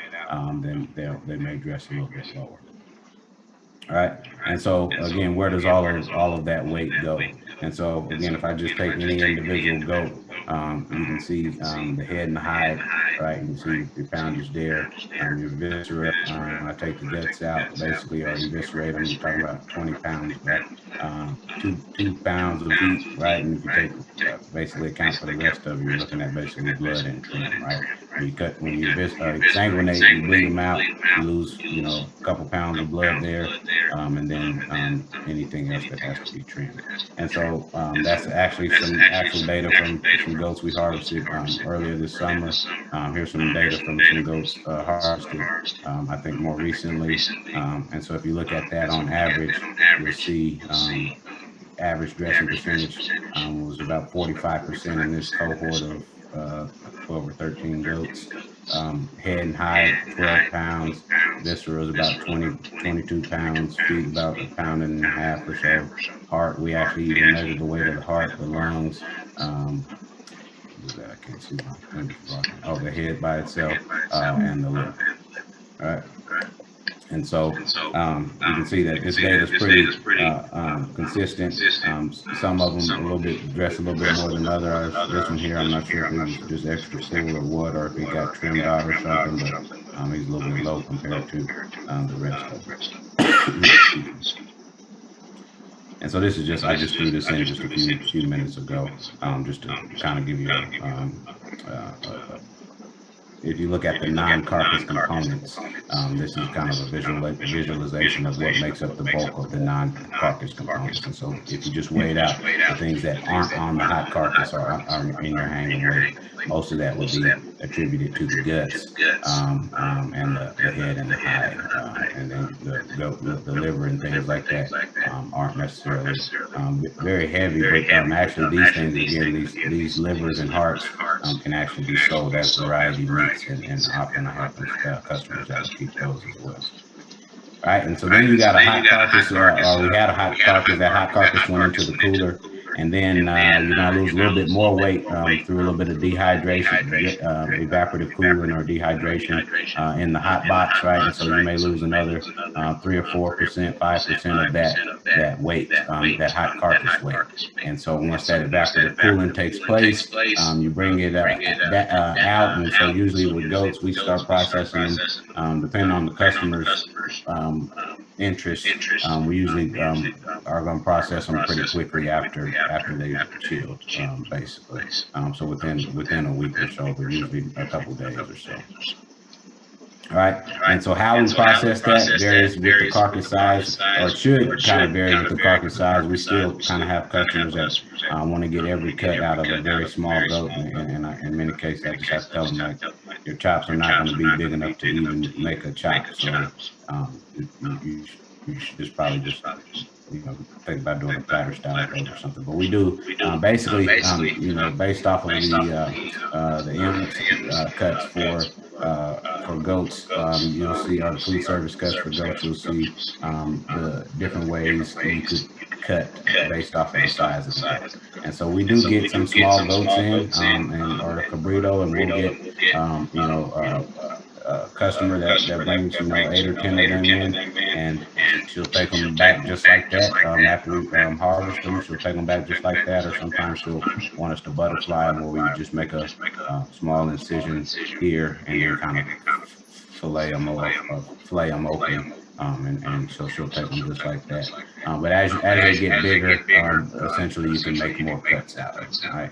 then they may dress a little bit lower. All right. And so again, where does all of that weight go? And so again, if I just take any individual goat, you can see the head and the hide, right? You can see your poundage there, your viscera. When I take the guts out, basically, or eviscerate them, you're talking about 20 pounds, right? 2 pounds of feet, right? And if you take basically account for the rest of it, you're looking at basically blood and trim, right? When you sanguinate, you bleed them out, you lose, a couple pounds of blood there, and then anything else that has to be trimmed. And so that's actually some actual data from some goats we harvested earlier this summer. Here's some data from some goats harvested, I think more recently. And so if you look at that on average, you'll see average dressing percentage was about 45% in this cohort of 12 or 13 goats. Head and hide, 12 pounds. Viscera is about 22 pounds. Feet about 1.5 pounds or so. Heart, we actually even measured the weight of the heart, the lungs. What is that? I can't see my fingers blocking. Oh, the head by itself and the liver. All right. And so you can see that this data is pretty consistent. Some of them a little bit dressed a little bit more than others. This one here, I'm not sure if it was just extra full or what, or if it got trimmed out or something, but he's a little bit low compared to the rest of them. And so this is just, I just threw this in just a few minutes ago, just to kind of give you if you look at the non-carcass components, this is kind of a visualization of what makes up the bulk of the non-carcass components. And so if you just weigh it out, the things that aren't on the hot carcass are in your hanging weight. Most of that would be attributed to the guts and the head and the hide. And then the liver and things like that aren't necessarily very heavy, but actually these things, again, these livers and hearts can actually be sold as variety meats, and often I have customers that will keep those as well. All right, and so then you got a hot carcass, or we had a hot carcass. That hot carcass went into the cooler, and then you're gonna lose a little bit more weight through a little bit of dehydration, evaporative cooling or dehydration in the hot box, right? And so you may lose another 3 or 4%, 5% of that weight, that hot carcass weight. And so once that evaporative cooling takes place, you bring it out. And so usually with goats, we start processing them depending on the customer's interest. We usually are going to process them pretty quickly after they've chilled, basically. So within a week or so, but usually a couple days or so. All right, and so how we process that varies with the carcass size, or it should kind of vary with the carcass size. We still kind of have customers that want to get every cut out of a very small goat, and in many cases I just have to tell them, like, your chops are not going to be big enough to even make a chop. So you should just probably just think about doing a platter style goat or something. But we do basically based off of the inlet cuts for goats, you'll see our food service cuts for goats. You'll see the different ways you could cut based off of the size of the goat. And so we do get some small goats in, or a cabrito, and we'll get a customer that brings 8 or 10 of them in, and she'll take them back just like that. After we harvest them, she'll take them back just like that, or sometimes she'll want us to butterfly them, where we would just make a small incision here and then kind of fillet them open, and so she'll take them just like that. But as they get bigger, essentially you can make more cuts out of them, right?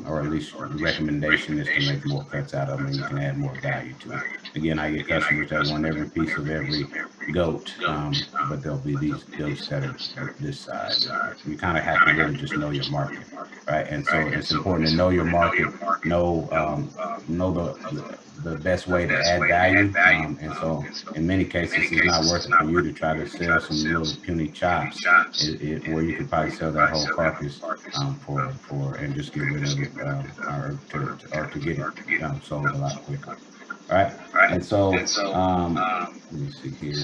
Or at least the recommendation is to make more cuts out of them, and you can add more value to it. Again, I get customers that want every piece of every goat, but there'll be these goats that are this size. You kind of have to really just know your market, right? And so it's important to know your market, know the best way to add value. And so in many cases, it's not worth it for you to try to sell some little puny chops, where you could probably sell that whole carcass for and just get rid of it, or to get it sold a lot quicker. All right. And so let me see here.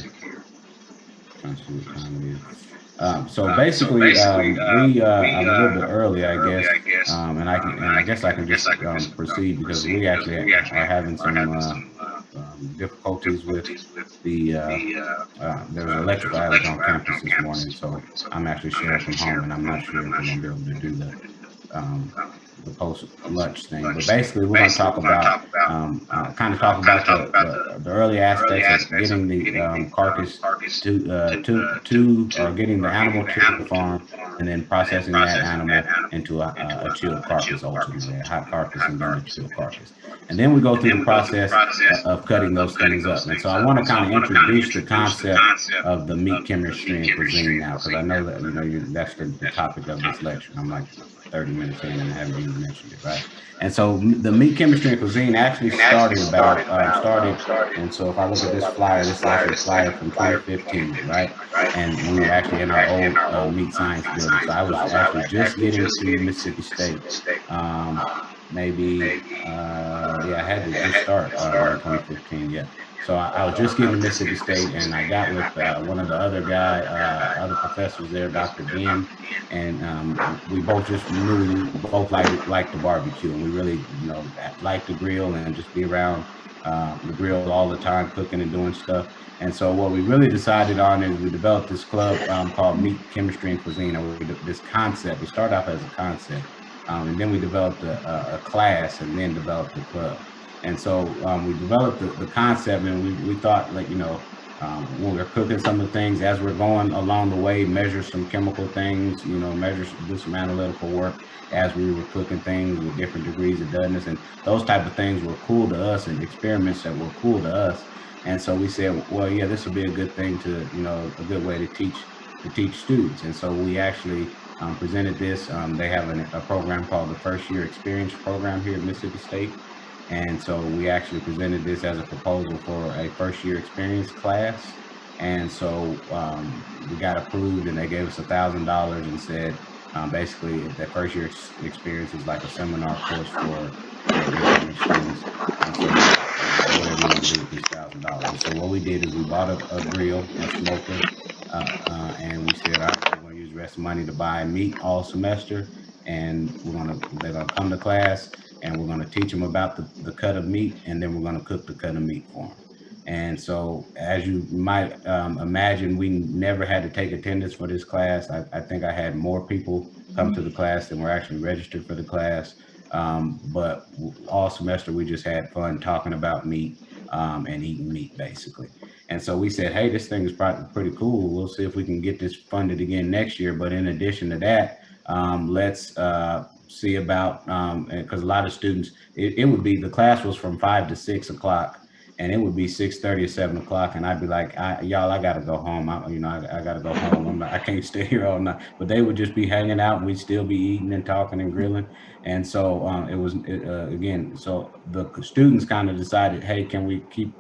Trying to see what time it is. So basically, we I'm a little bit early, I guess, and I guess I can just proceed, because we actually are having some difficulties with the there's an electrical outage on campus this morning, so I'm actually sharing from home, and I'm not sure if we're going to be able to do the post lunch thing. But basically, we're going to talk about kind of talk about the early aspects of getting the carcass to or getting the animal to the farm, and then processing that animal into a chilled carcass, ultimately a hot carcass, and then a chilled carcass. And then we go through the process of cutting those things up. And so I want to kind of introduce the concept of the meat chemistry and cuisine now, because I know that that's the topic of this lecture. I'm like 30 minutes in and I haven't even mentioned it, right? And so the meat chemistry and cuisine actually started and so if I look at this flyer, this is actually a flyer from 2015, right? And we were actually in our old meat science building. So I was actually just getting to Mississippi State, maybe, I had to just start in 2015, yeah. So I was just getting to Mississippi State, and I got with one of the other other professors there, Dr. Ben, and we both just knew we both liked the barbecue, and we really, liked the grill and just be around the grill all the time, cooking and doing stuff. And so what we really decided on is we developed this club called Meat Chemistry and Cuisine, or this concept. We started off as a concept, and then we developed a class, and then developed the club. And so we developed the concept, and we thought, like, when we're cooking some of the things as we're going along the way, measure some chemical things, do some analytical work as we were cooking things with different degrees of doneness, and those type of things were cool to us, and experiments that were cool to us. And so we said, well, yeah, this would be a good thing to, a good way to teach students. And so we actually presented this. They have a program called the First Year Experience Program here at Mississippi State. And so we actually presented this as a proposal for a first year experience class. And so we got approved, and they gave us $1,000 and said, basically, that first year experience is like a seminar course for incoming students. And so whatever you want to do with these $1,000. So what we did is we bought a grill, a smoker, and we said, all right, we're going to use the rest of the money to buy meat all semester, and they're gonna come to class, and we're going to teach them about the cut of meat, and then we're going to cook the cut of meat for them. And so, as you might imagine, we never had to take attendance for this class. I think I had more people come to the class than were actually registered for the class. But all semester, we just had fun talking about meat and eating meat, basically. And so we said, hey, this thing is pretty cool. We'll see if we can get this funded again next year. But in addition to that, let's see about, because a lot of students, it would be, the class was from 5 to 6 o'clock, and it would be 6:30 or 7 o'clock, and I'd be like, y'all, I gotta go home. I gotta go home. I can't stay here all night. But they would just be hanging out, and we'd still be eating and talking and grilling. And so again, so the students kind of decided, hey, can we keep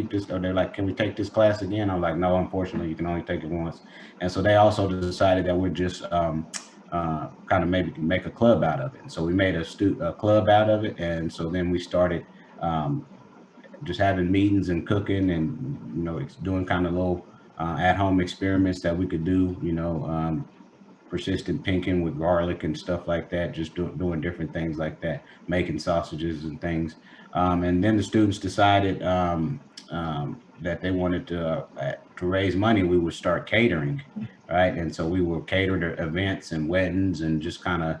this? Or they're like, can we take this class again? I'm like, no, unfortunately, you can only take it once. And so they also decided that we're just kind of maybe make a club out of it. And so we made a club out of it. And so then we started just having meetings and cooking, and doing kind of little at-home experiments that we could do, persistent pinking with garlic and stuff like that, just doing different things like that, making sausages and things. And then the students decided that they wanted to raise money. We would start catering, right? And so we would cater to events and weddings, and just kind of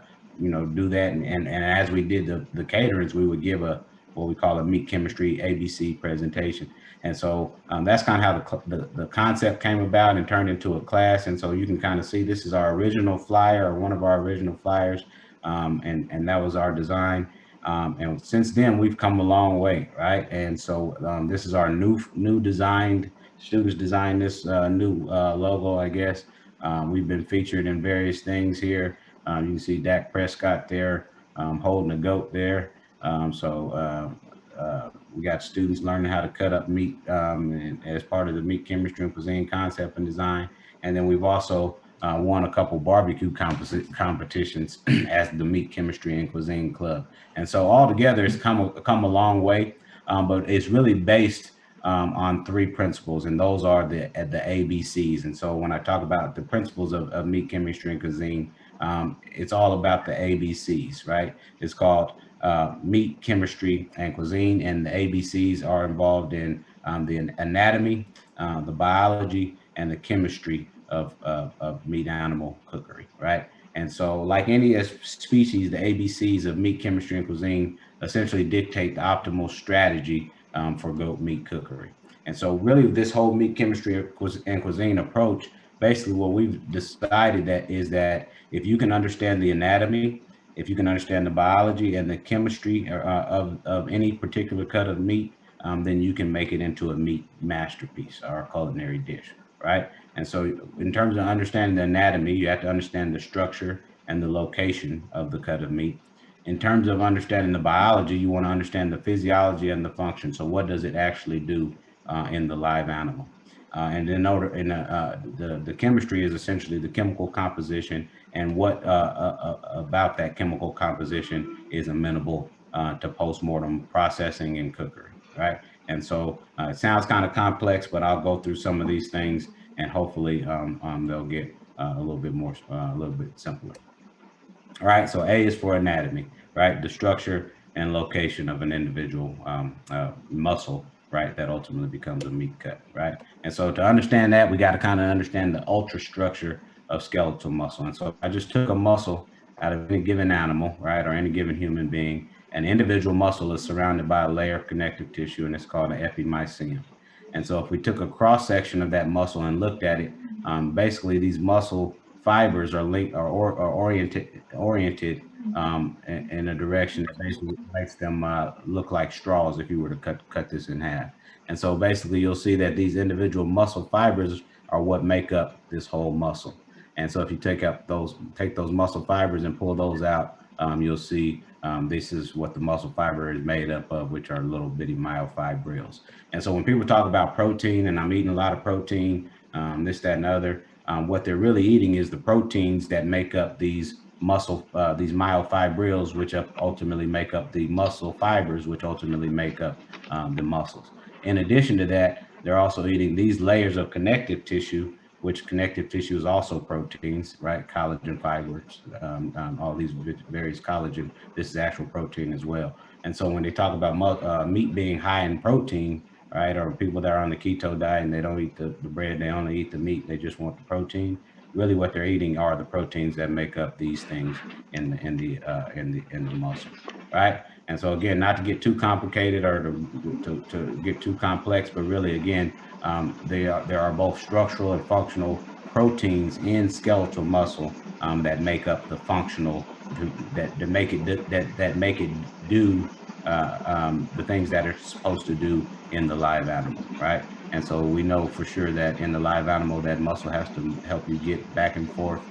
do that. And as we did the caterings, we would give what we call a meat chemistry ABC presentation. And so that's kind of how the concept came about and turned into a class. And so you can kind of see, this is our original flyer, or one of our original flyers, and that was our design. And since then, we've come a long way, right? And so this is our new designed, students designed this new logo, I guess. We've been featured in various things here. You can see Dak Prescott there, holding a goat there. We got students learning how to cut up meat as part of the meat chemistry and cuisine concept and design. And then we've also won a couple barbecue competitions as the Meat Chemistry and Cuisine Club. And so altogether, it's come a long way, but it's really based on 3 principles, and those are the ABCs. And so when I talk about the principles of meat chemistry and cuisine, it's all about the ABCs, right? It's called meat, chemistry, and cuisine, and the ABCs are involved in the anatomy, the biology, and the chemistry of meat animal cookery, right? And so like any species, the ABCs of meat, chemistry, and cuisine essentially dictate the optimal strategy for goat meat cookery. And so really this whole meat, chemistry, and cuisine approach, basically what we've decided that is that if you can understand the anatomy, if you can understand the biology and the chemistry of any particular cut of meat, then you can make it into a meat masterpiece or a culinary dish, right? And so in terms of understanding the anatomy, you have to understand the structure and the location of the cut of meat. In terms of understanding the biology, you want to understand the physiology and the function. So what does it actually do in the live animal? And then the chemistry is essentially the chemical composition and what about that chemical composition is amenable to postmortem processing and cookery, right? And so it sounds kind of complex, but I'll go through some of these things and hopefully they'll get a little bit simpler. All right, so A is for anatomy, right? The structure and location of an individual muscle, right? That ultimately becomes a meat cut, right? And so to understand that, we got to kind of understand the ultrastructure of skeletal muscle. And so I just took a muscle out of any given animal, right? Or any given human being. An individual muscle is surrounded by a layer of connective tissue, and it's called an epimysium. And so if we took a cross section of that muscle and looked at it, basically these muscle fibers are linked or oriented in a direction that basically makes them look like straws if you were to cut this in half. And so basically you'll see that these individual muscle fibers are what make up this whole muscle. And so if you take those muscle fibers and pull those out, you'll see this is what the muscle fiber is made up of, which are little bitty myofibrils. And so when people talk about protein, and I'm eating a lot of protein, this, that, and other, what they're really eating is the proteins that make up these these myofibrils, which ultimately make up the muscle fibers, which ultimately make up the muscles. In addition to that, they're also eating these layers of connective tissue, which connective tissue is also proteins, right? Collagen fibers, all these various collagen, this is actual protein as well. And so when they talk about meat being high in protein, right, or people that are on the keto diet and they don't eat the bread, they only eat the meat, they just want the protein. Really what they're eating are the proteins that make up these things in the muscle, right? And so again, not to get too complicated or to get too complex, but really again, there are both structural and functional proteins in skeletal muscle that make up the functional that make it do the things that are supposed to do in the live animal, right? And so we know for sure that in the live animal, that muscle has to help you get back and forth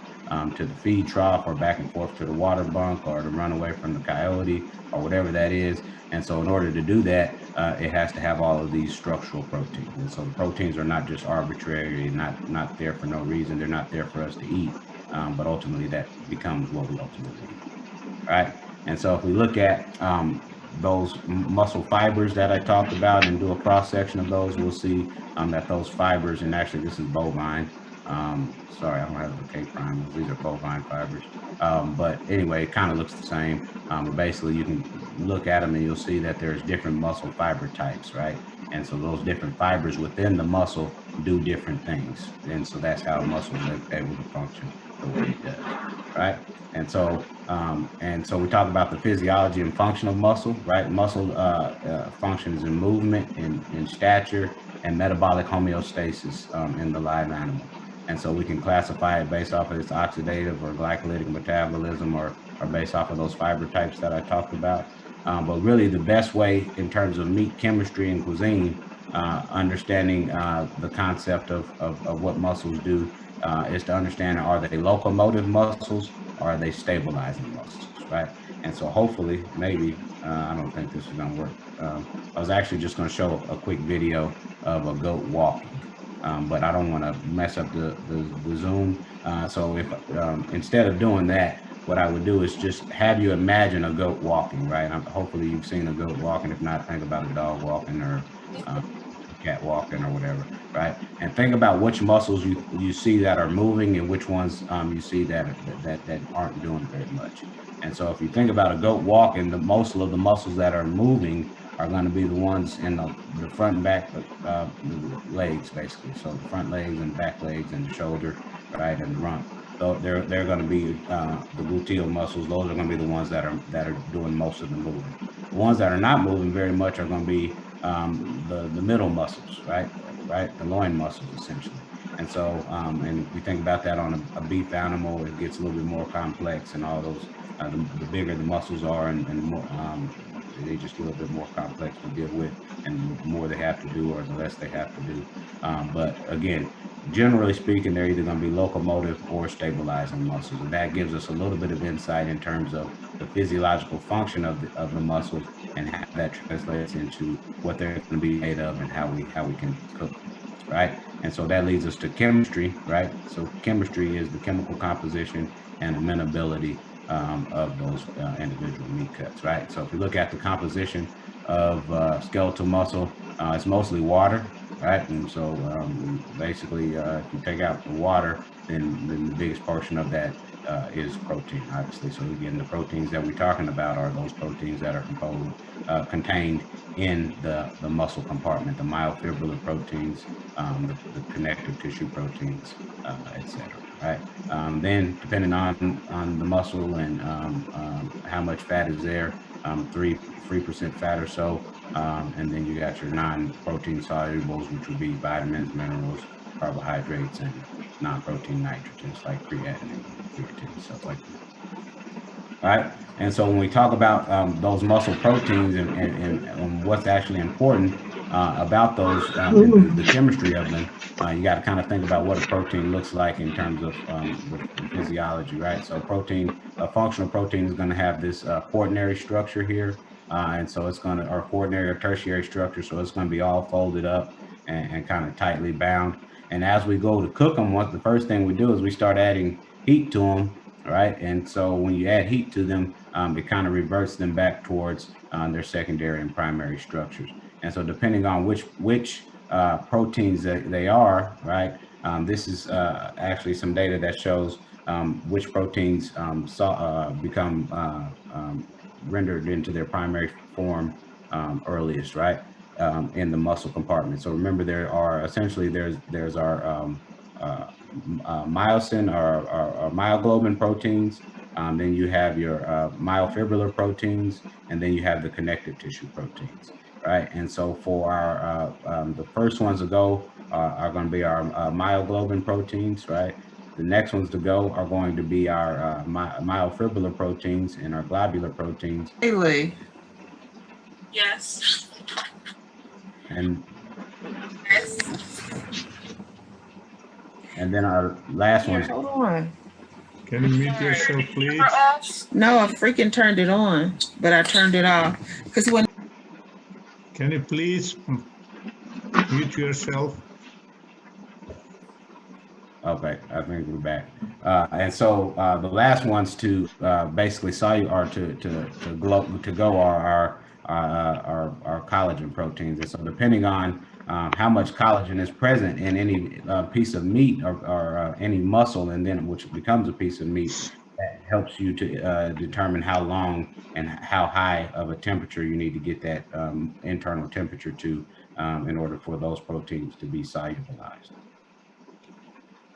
to the feed trough or back and forth to the water bunk or to run away from the coyote or whatever that is. And so in order to do that, it has to have all of these structural proteins. And so the proteins are not just arbitrary, not there for no reason. They're not there for us to eat, but ultimately that becomes what we ultimately eat, right? And so if we look at those muscle fibers that I talked about and do a cross section of those, we'll see that those fibers, and actually this is bovine. Sorry, I don't have the K prime. These are bovine fibers. But anyway, it kind of looks the same. But basically you can look at them and you'll see that there's different muscle fiber types, right? And so those different fibers within the muscle do different things. And so that's how a muscle is able to function the way it does, right? And so we talk about the physiology and function of muscle, right? Muscle functions in movement, in stature, and metabolic homeostasis in the live animal. And so we can classify it based off of its oxidative or glycolytic metabolism or based off of those fiber types that I talked about. But really the best way in terms of meat chemistry and cuisine, understanding the concept of what muscles do is to understand, are they locomotive muscles or are they stabilizing muscles, right? And so hopefully, maybe, I don't think this is gonna work. I was actually just gonna show a quick video of a goat walking. But I don't want to mess up the Zoom. So if instead of doing that, what I would do is just have you imagine a goat walking, right? Hopefully you've seen a goat walking. If not, think about a dog walking or a cat walking or whatever, right? And think about which muscles you see that are moving and which ones you see that aren't doing very much. And so if you think about a goat walking, the most of the muscles that are moving are going to be the ones in the front and back legs, basically. So the front legs and back legs and the shoulder, right, and the rump. So they're going to be the gluteal muscles. Those are going to be the ones that are doing most of the moving. The ones that are not moving very much are going to be the middle muscles, right, the loin muscles essentially. And so, and we think about that on a beef animal, it gets a little bit more complex, and all those. The bigger the muscles are, and more, they just get a little bit more complex to deal with, and the more they have to do or the less they have to do. But again, generally speaking, they're either going to be locomotive or stabilizing muscles, and that gives us a little bit of insight in terms of the physiological function of the muscles and how that translates into what they're going to be made of and how we can cook them, right? And so that leads us to chemistry, right? So chemistry is the chemical composition and amenability of those individual meat cuts, right? So if you look at the composition of skeletal muscle, it's mostly water, right? And so basically, if you take out the water, then the biggest portion of that is protein, obviously. So again, the proteins that we're talking about are those proteins that are contained in the muscle compartment, the myofibrillar proteins, the connective tissue proteins, et cetera, right? Then depending on the muscle and how much fat is there, 3% fat or so, and then you got your non-protein solubles, which would be vitamins, minerals, carbohydrates, and non-protein nitrogens like creatinine, creatine, stuff like that. All right. And so when we talk about those muscle proteins and what's actually important about those and the chemistry of them, you got to kind of think about what a protein looks like in terms of the physiology, right? So a functional protein is going to have this quaternary structure here. And so it's going to, or quaternary or tertiary structure. So it's going to be all folded up and kind of tightly bound. And as we go to cook them, the first thing we do is we start adding heat to them. Right. And so when you add heat to them, it kind of reverts them back towards their secondary and primary structures. And so depending on which proteins they are, right, this is actually some data that shows which proteins become rendered into their primary form earliest, right, in the muscle compartment. So remember, there are essentially there's our myosin or myoglobin proteins. Then you have your myofibrillar proteins, and then you have the connective tissue proteins, right? And so for our the first ones to go are going to be our myoglobin proteins, right? The next ones to go are going to be our myofibrillar proteins and our globular proteins. Haley. Yes. And Yes. and then our last ones. Hold on. Can you mute yourself, please? No, I freaking turned it on, but I turned it off because when. Can you please mute yourself? Okay, I think we're back. And so the last ones to basically to go are our collagen proteins. And so depending on how much collagen is present in any piece of meat or any muscle, and then which becomes a piece of meat, that helps you to determine how long and how high of a temperature you need to get that internal temperature to in order for those proteins to be solubilized.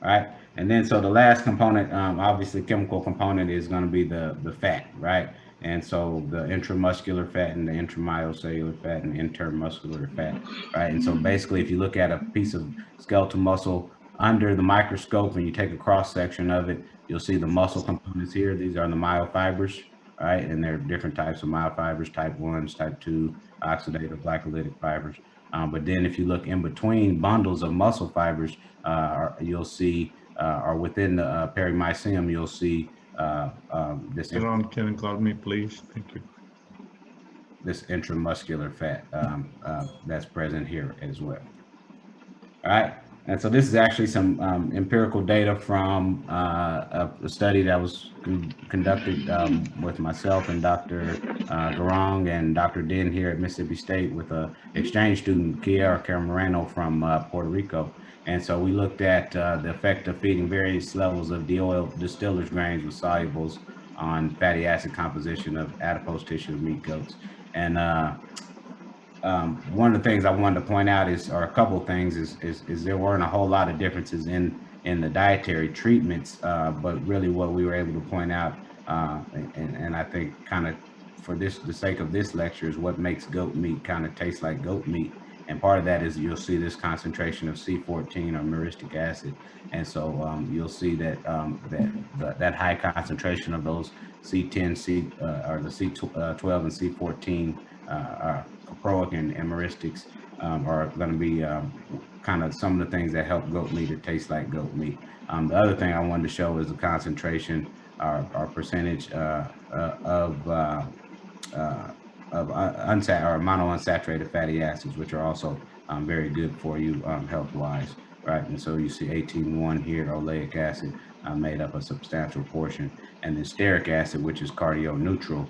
All right, and then so the last component, obviously chemical component, is going to be the fat, right? And so the intramuscular fat and the intramyocellular fat and intermuscular fat, right? And so basically, if you look at a piece of skeletal muscle under the microscope and you take a cross section of it, you'll see the muscle components here. These are the myofibers, right? And there are different types of myofibers: type 1s, type 2, oxidative glycolytic fibers. But then if you look in between bundles of muscle fibers, you'll see, or within the perimycelium, you'll see this. Ron, can you call me, please? Thank you. This intramuscular fat that's present here as well. All right. And so this is actually some empirical data from a study that was conducted with myself and Dr. Garong and Dr. Din here at Mississippi State with an exchange student, Kiara Camarano from Puerto Rico. And so we looked at the effect of feeding various levels of de-oil distillers grains with solubles on fatty acid composition of adipose tissue of meat goats. And one of the things I wanted to point out or a couple of things is there weren't a whole lot of differences in the dietary treatments, but really what we were able to point out, and I think kind of for the sake of this lecture, is what makes goat meat kind of taste like goat meat. And part of that is you'll see this concentration of C14 or myristic acid. And so you'll see that that high concentration of those C10, or the C12 and C14 caproic and myristics are going to be kind of some of the things that help goat meat to taste like goat meat. The other thing I wanted to show is the concentration or percentage of monounsaturated fatty acids, which are also very good for you health-wise, right? And so you see 18.1 here, oleic acid made up a substantial portion, and then stearic acid, which is cardio-neutral,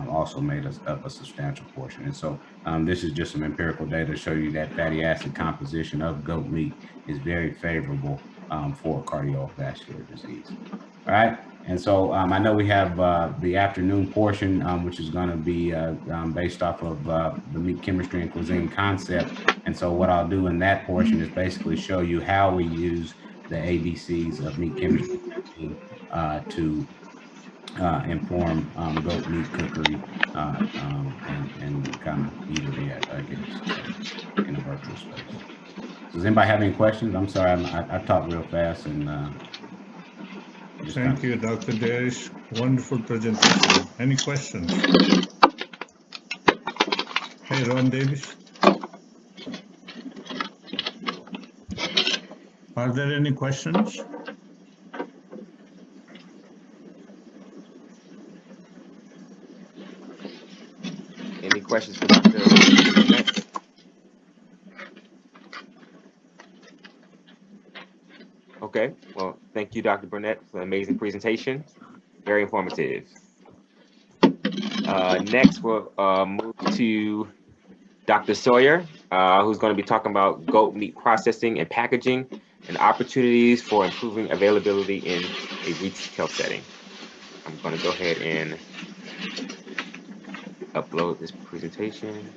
also made up a substantial portion. And so this is just some empirical data to show you that fatty acid composition of goat meat is very favorable for cardiovascular disease. All right. And so I know we have the afternoon portion, which is going to be based off of the meat chemistry and cuisine concept. And so what I'll do in that portion is basically show you how we use the ABCs of meat chemistry and cuisine to inform goat meat cookery and kind of eat it yet, I guess, so in a virtual space. Does anybody have any questions? I'm sorry, I talk real fast and thank you, Dr. Darius. Wonderful presentation. Any questions? Hey, Ron Davis. Are there any questions? Any questions for Dr. Burnett? Okay, well, thank you, Dr. Burnett, for an amazing presentation. Very informative. Next, we'll move to Dr. Sawyer, who's going to be talking about goat meat processing and packaging and opportunities for improving availability in a retail setting. I'm going to go ahead and upload this presentation.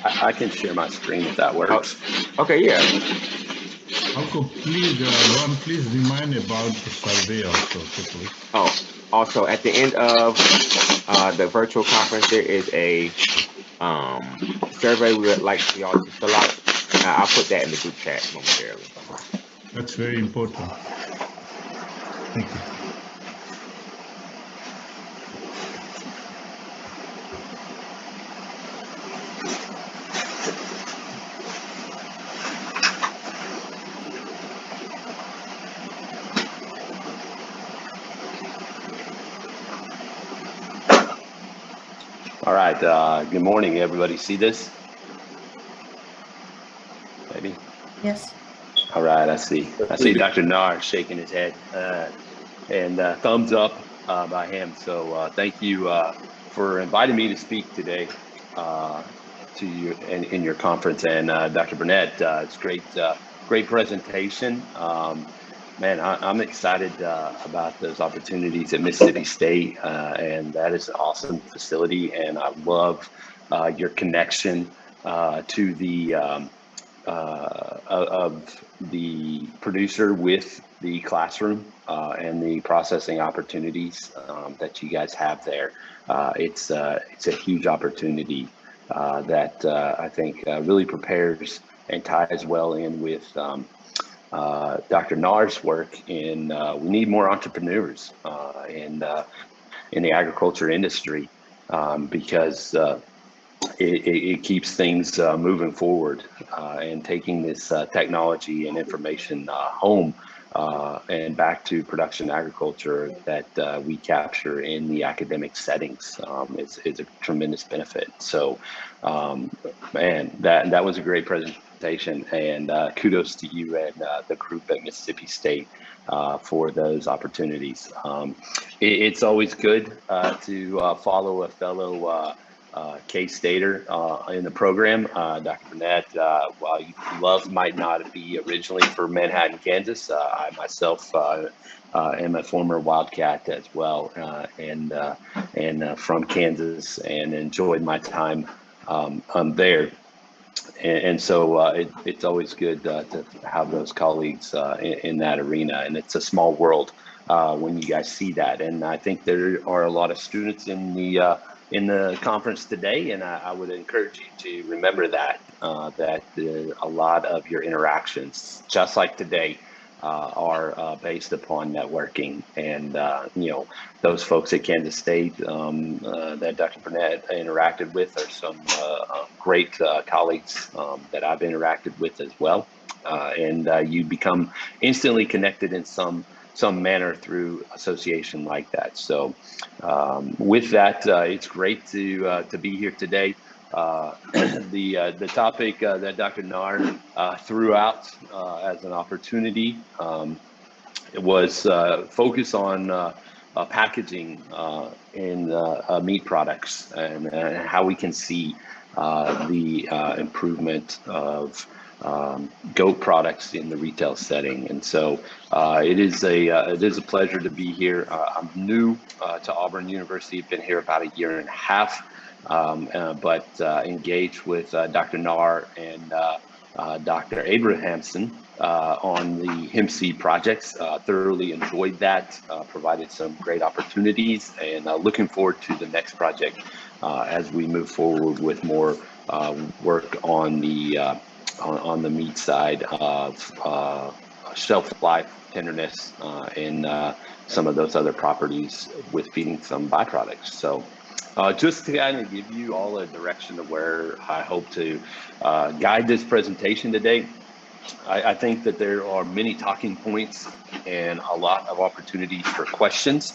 I can share my screen if that works. Oh, okay, yeah. Uncle, please, Ron, please remind about the survey also quickly. Oh, also at the end of the virtual conference, there is a survey we would like for y'all to fill out. I'll put that in the group chat momentarily. That's very important. Thank you. All right. Good morning, everybody. See this? Maybe. Yes. All right. I see Dr. Nar shaking his head and thumbs up by him. So thank you for inviting me to speak today to you in your conference. And Dr. Burnett, it's great presentation. Man, I'm excited about those opportunities at Mississippi State, and that is an awesome facility. And I love your connection to the of the producer with the classroom and the processing opportunities that you guys have there. It's a huge opportunity that I think really prepares and ties well in with Dr. Nar's work in we need more entrepreneurs in the agriculture industry because it keeps things moving forward and taking this technology and information home and back to production agriculture that we capture in the academic settings. It's a tremendous benefit. So, man, that was a great presentation, and kudos to you and the group at Mississippi State for those opportunities. It's always good to follow a fellow K-Stater in the program. Dr. Burnett, while love might not be originally for Manhattan, Kansas, I myself am a former Wildcat as well, and from Kansas, and enjoyed my time there. And so it's always good to have those colleagues in that arena, and it's a small world when you guys see that. And I think there are a lot of students in the conference today, and I would encourage you to remember that a lot of your interactions, just like today, are based upon networking. And those folks at Kansas State that Dr. Burnett interacted with are some great colleagues that I've interacted with as well. And you become instantly connected in some manner through association like that. So with that, it's great to be here today. The topic that Dr. Nahr threw out as an opportunity it was focus on packaging in meat products, and how we can see the improvement of goat products in the retail setting. And so it is a pleasure to be here. I'm new to Auburn University. I've been here about a year and a half, but engaged with Dr. Nahr and Dr. Abrahamson on the hemp seed projects. Thoroughly enjoyed that, provided some great opportunities, and looking forward to the next project as we move forward with more work on the meat side of shelf life, tenderness, and some of those other properties with feeding some byproducts. So just to kind of give you all a direction of where I hope to guide this presentation today, I think that there are many talking points and a lot of opportunities for questions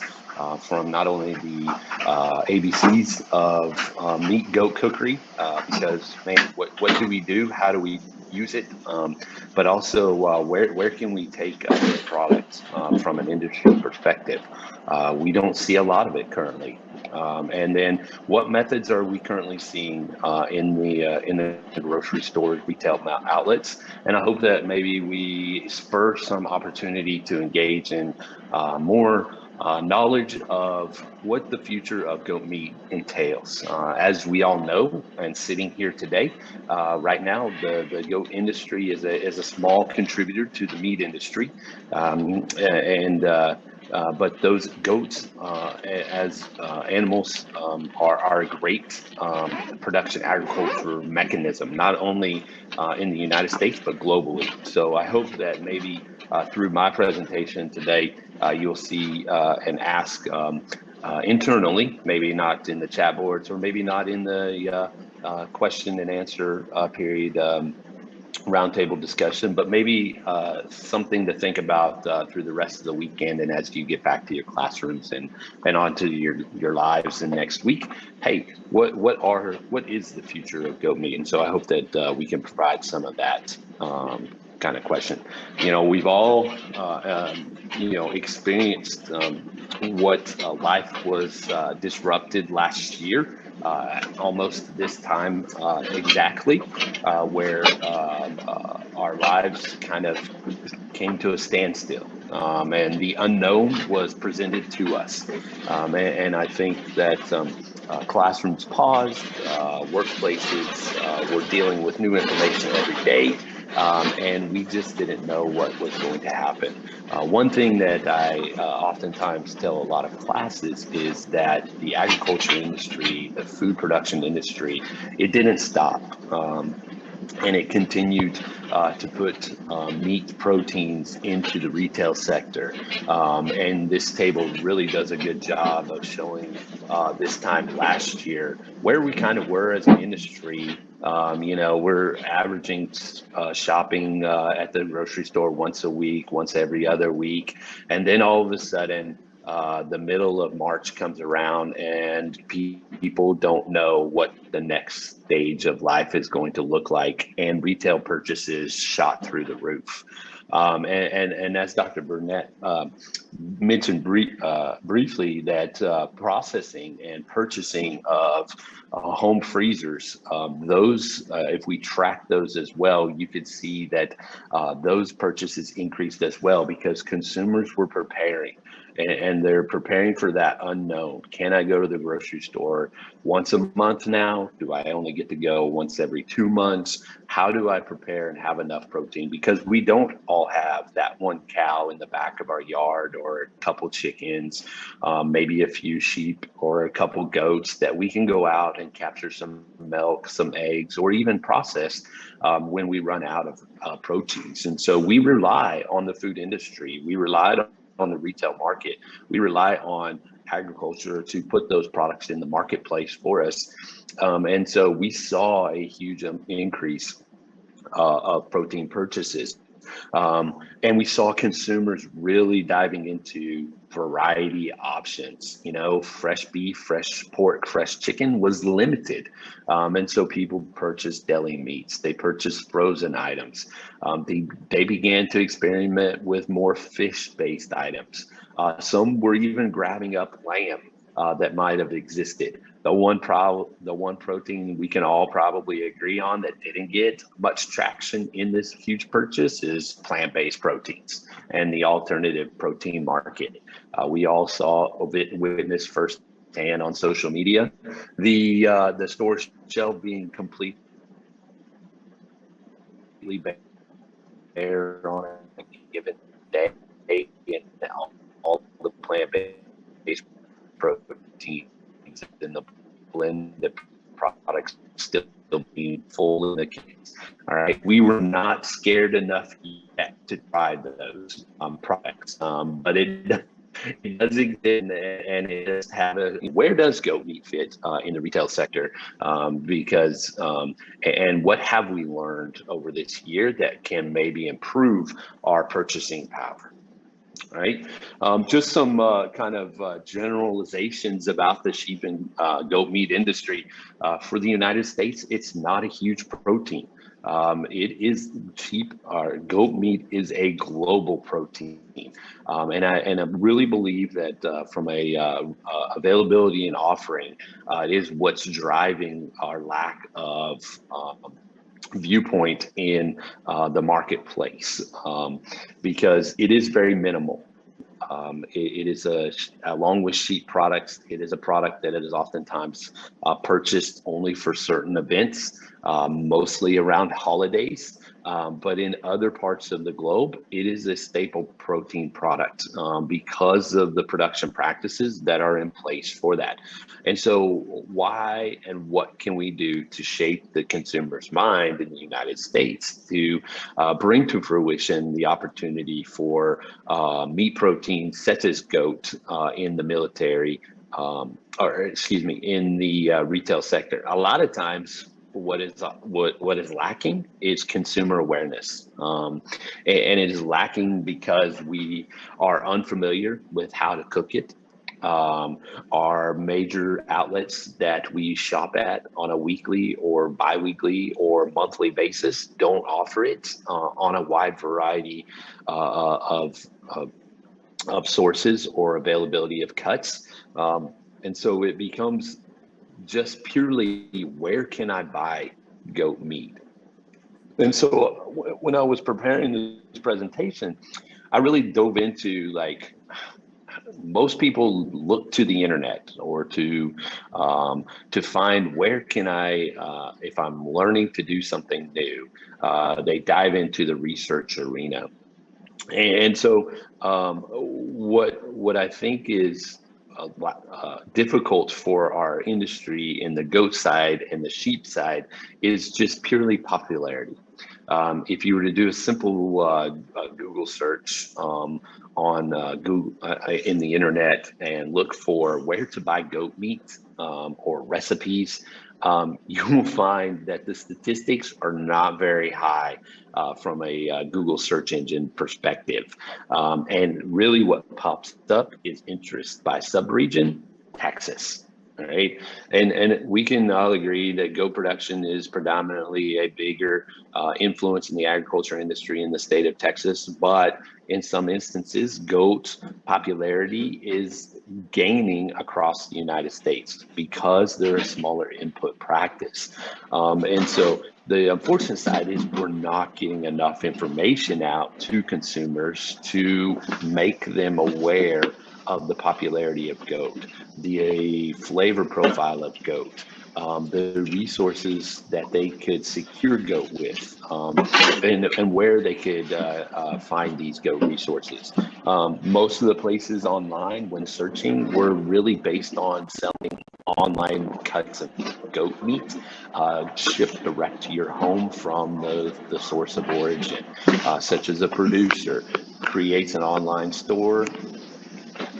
from not only the ABCs of meat goat cookery, because man, what do we do? How do we use it? But also where can we take this product from an industry perspective? We don't see a lot of it currently. And then what methods are we currently seeing in the grocery stores, retail outlets? And I hope that maybe we spur some opportunity to engage in more knowledge of what the future of goat meat entails. As we all know, and sitting here today, right now, the goat industry is a small contributor to the meat industry, but those goats as animals are a great production agriculture mechanism, not only in the United States, but globally. So I hope that maybe through my presentation today, you'll see and ask internally, maybe not in the chat boards, or maybe not in the question and answer period roundtable discussion, but maybe something to think about through the rest of the weekend, and as you get back to your classrooms and onto your lives and next week. Hey, what is the future of goat meat? And so I hope that we can provide some of that kind of question. We've all experienced what life was disrupted last year. Almost this time exactly, where our lives kind of came to a standstill, and the unknown was presented to us. And I think that classrooms paused, workplaces were dealing with new information every day, and we just didn't know what was going to happen. One thing that I oftentimes tell a lot of classes is that the agriculture industry, the food production industry, it didn't stop. And it continued to put meat proteins into the retail sector. And this table really does a good job of showing this time last year where we kind of were as an industry. We're averaging shopping at the grocery store once a week, once every other week. And then all of a sudden, the middle of March comes around and people don't know what the next stage of life is going to look like, and retail purchases shot through the roof. And as Dr. Burnett mention briefly that processing and purchasing of home freezers, those, if we track those as well, you could see that those purchases increased as well because consumers were preparing. And they're preparing for that unknown. Can I go to the grocery store once a month now? Do I only get to go once every 2 months? How do I prepare and have enough protein? Because we don't all have that one cow in the back of our yard or a couple chickens, maybe a few sheep or a couple goats that we can go out and capture some milk, some eggs, or even process when we run out of proteins. And so we rely on the food industry. We relied on the retail market. We rely on agriculture to put those products in the marketplace for us. And so we saw a huge increase of protein purchases. And we saw consumers really diving into variety options. You know, fresh beef, fresh pork, fresh chicken was limited. And so people purchased deli meats. They purchased frozen items. They began to experiment with more fish-based items. Some were even grabbing up lamb that might have existed. The one protein we can all probably agree on that didn't get much traction in this huge purchase is plant-based proteins and the alternative protein market. We all witnessed firsthand on social media the store shelf being completely bare on a given day, and all the plant-based proteins in the blended products still being full in the case. All right, we were not scared enough yet to try those products, but it does exist, and it does have where does goat meat fit in the retail sector? Because and what have we learned over this year that can maybe improve our purchasing power? Right. Just some kind of generalizations about the sheep and goat meat industry. For the United States, it's not a huge protein. It is goat meat is a global protein. And I really believe that from a availability and offering, it is what's driving our lack of viewpoint in the marketplace, because it is very minimal. It is along with sheep products, it is a product that is oftentimes purchased only for certain events, mostly around holidays. But in other parts of the globe, it is a staple protein product because of the production practices that are in place for that. And so why and what can we do to shape the consumer's mind in the United States to bring to fruition the opportunity for meat proteins such as goat in the military, in the retail sector? A lot of times, what is lacking is consumer awareness, and it is lacking because we are unfamiliar with how to cook it. Our major outlets that we shop at on a weekly or biweekly or monthly basis don't offer it on a wide variety of sources or availability of cuts, and so it becomes just purely, where can I buy goat meat? And so when I was preparing this presentation, I really dove into, like, most people look to the internet or to find where can I, if I'm learning to do something new, they dive into the research arena. And so what I think is difficult for our industry in the goat side and the sheep side is just purely popularity. If you were to do a simple Google search on Google in the internet and look for where to buy goat meat or recipes, you will find that the statistics are not very high from a Google search engine perspective. And really what pops up is interest by subregion, Texas. All right, and we can all agree that goat production is predominantly a bigger influence in the agriculture industry in the state of Texas, but in some instances, goat popularity is gaining across the United States because they're a smaller input practice. And so the unfortunate side is we're not getting enough information out to consumers to make them aware of the popularity of goat, the flavor profile of goat, the resources that they could secure goat with, and where they could find these goat resources. Most of the places online when searching were really based on selling online cuts of goat meat shipped direct to your home from the source of origin, such as a producer creates an online store,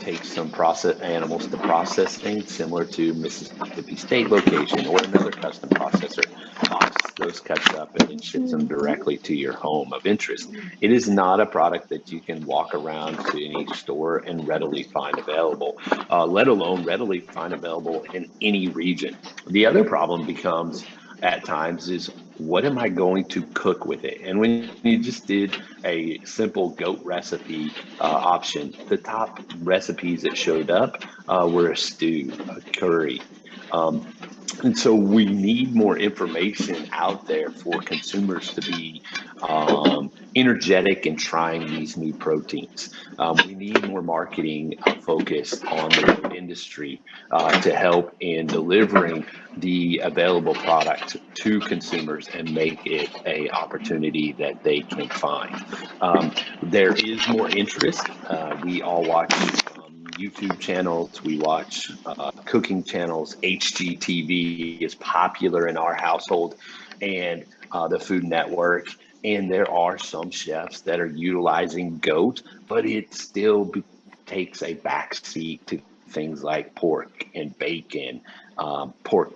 takes some process animals to processing similar to Mississippi State location or another custom processor, boxes those cuts up and then ships them directly to your home of interest. It is not a product that you can walk around to any store and readily find available, let alone readily find available in any region. The other problem becomes at times is, what am I going to cook with it? And when you just did a simple goat recipe option, the top recipes that showed up were a stew, a curry. And so we need more information out there for consumers to be energetic in trying these new proteins. We need more marketing focused on the industry to help in delivering the available product to consumers and make it a opportunity that they can find. There is more interest. We all watch YouTube channels, we watch cooking channels. HGTV is popular in our household, and the Food Network. And there are some chefs that are utilizing goat, but it still takes a backseat to things like pork and bacon, pork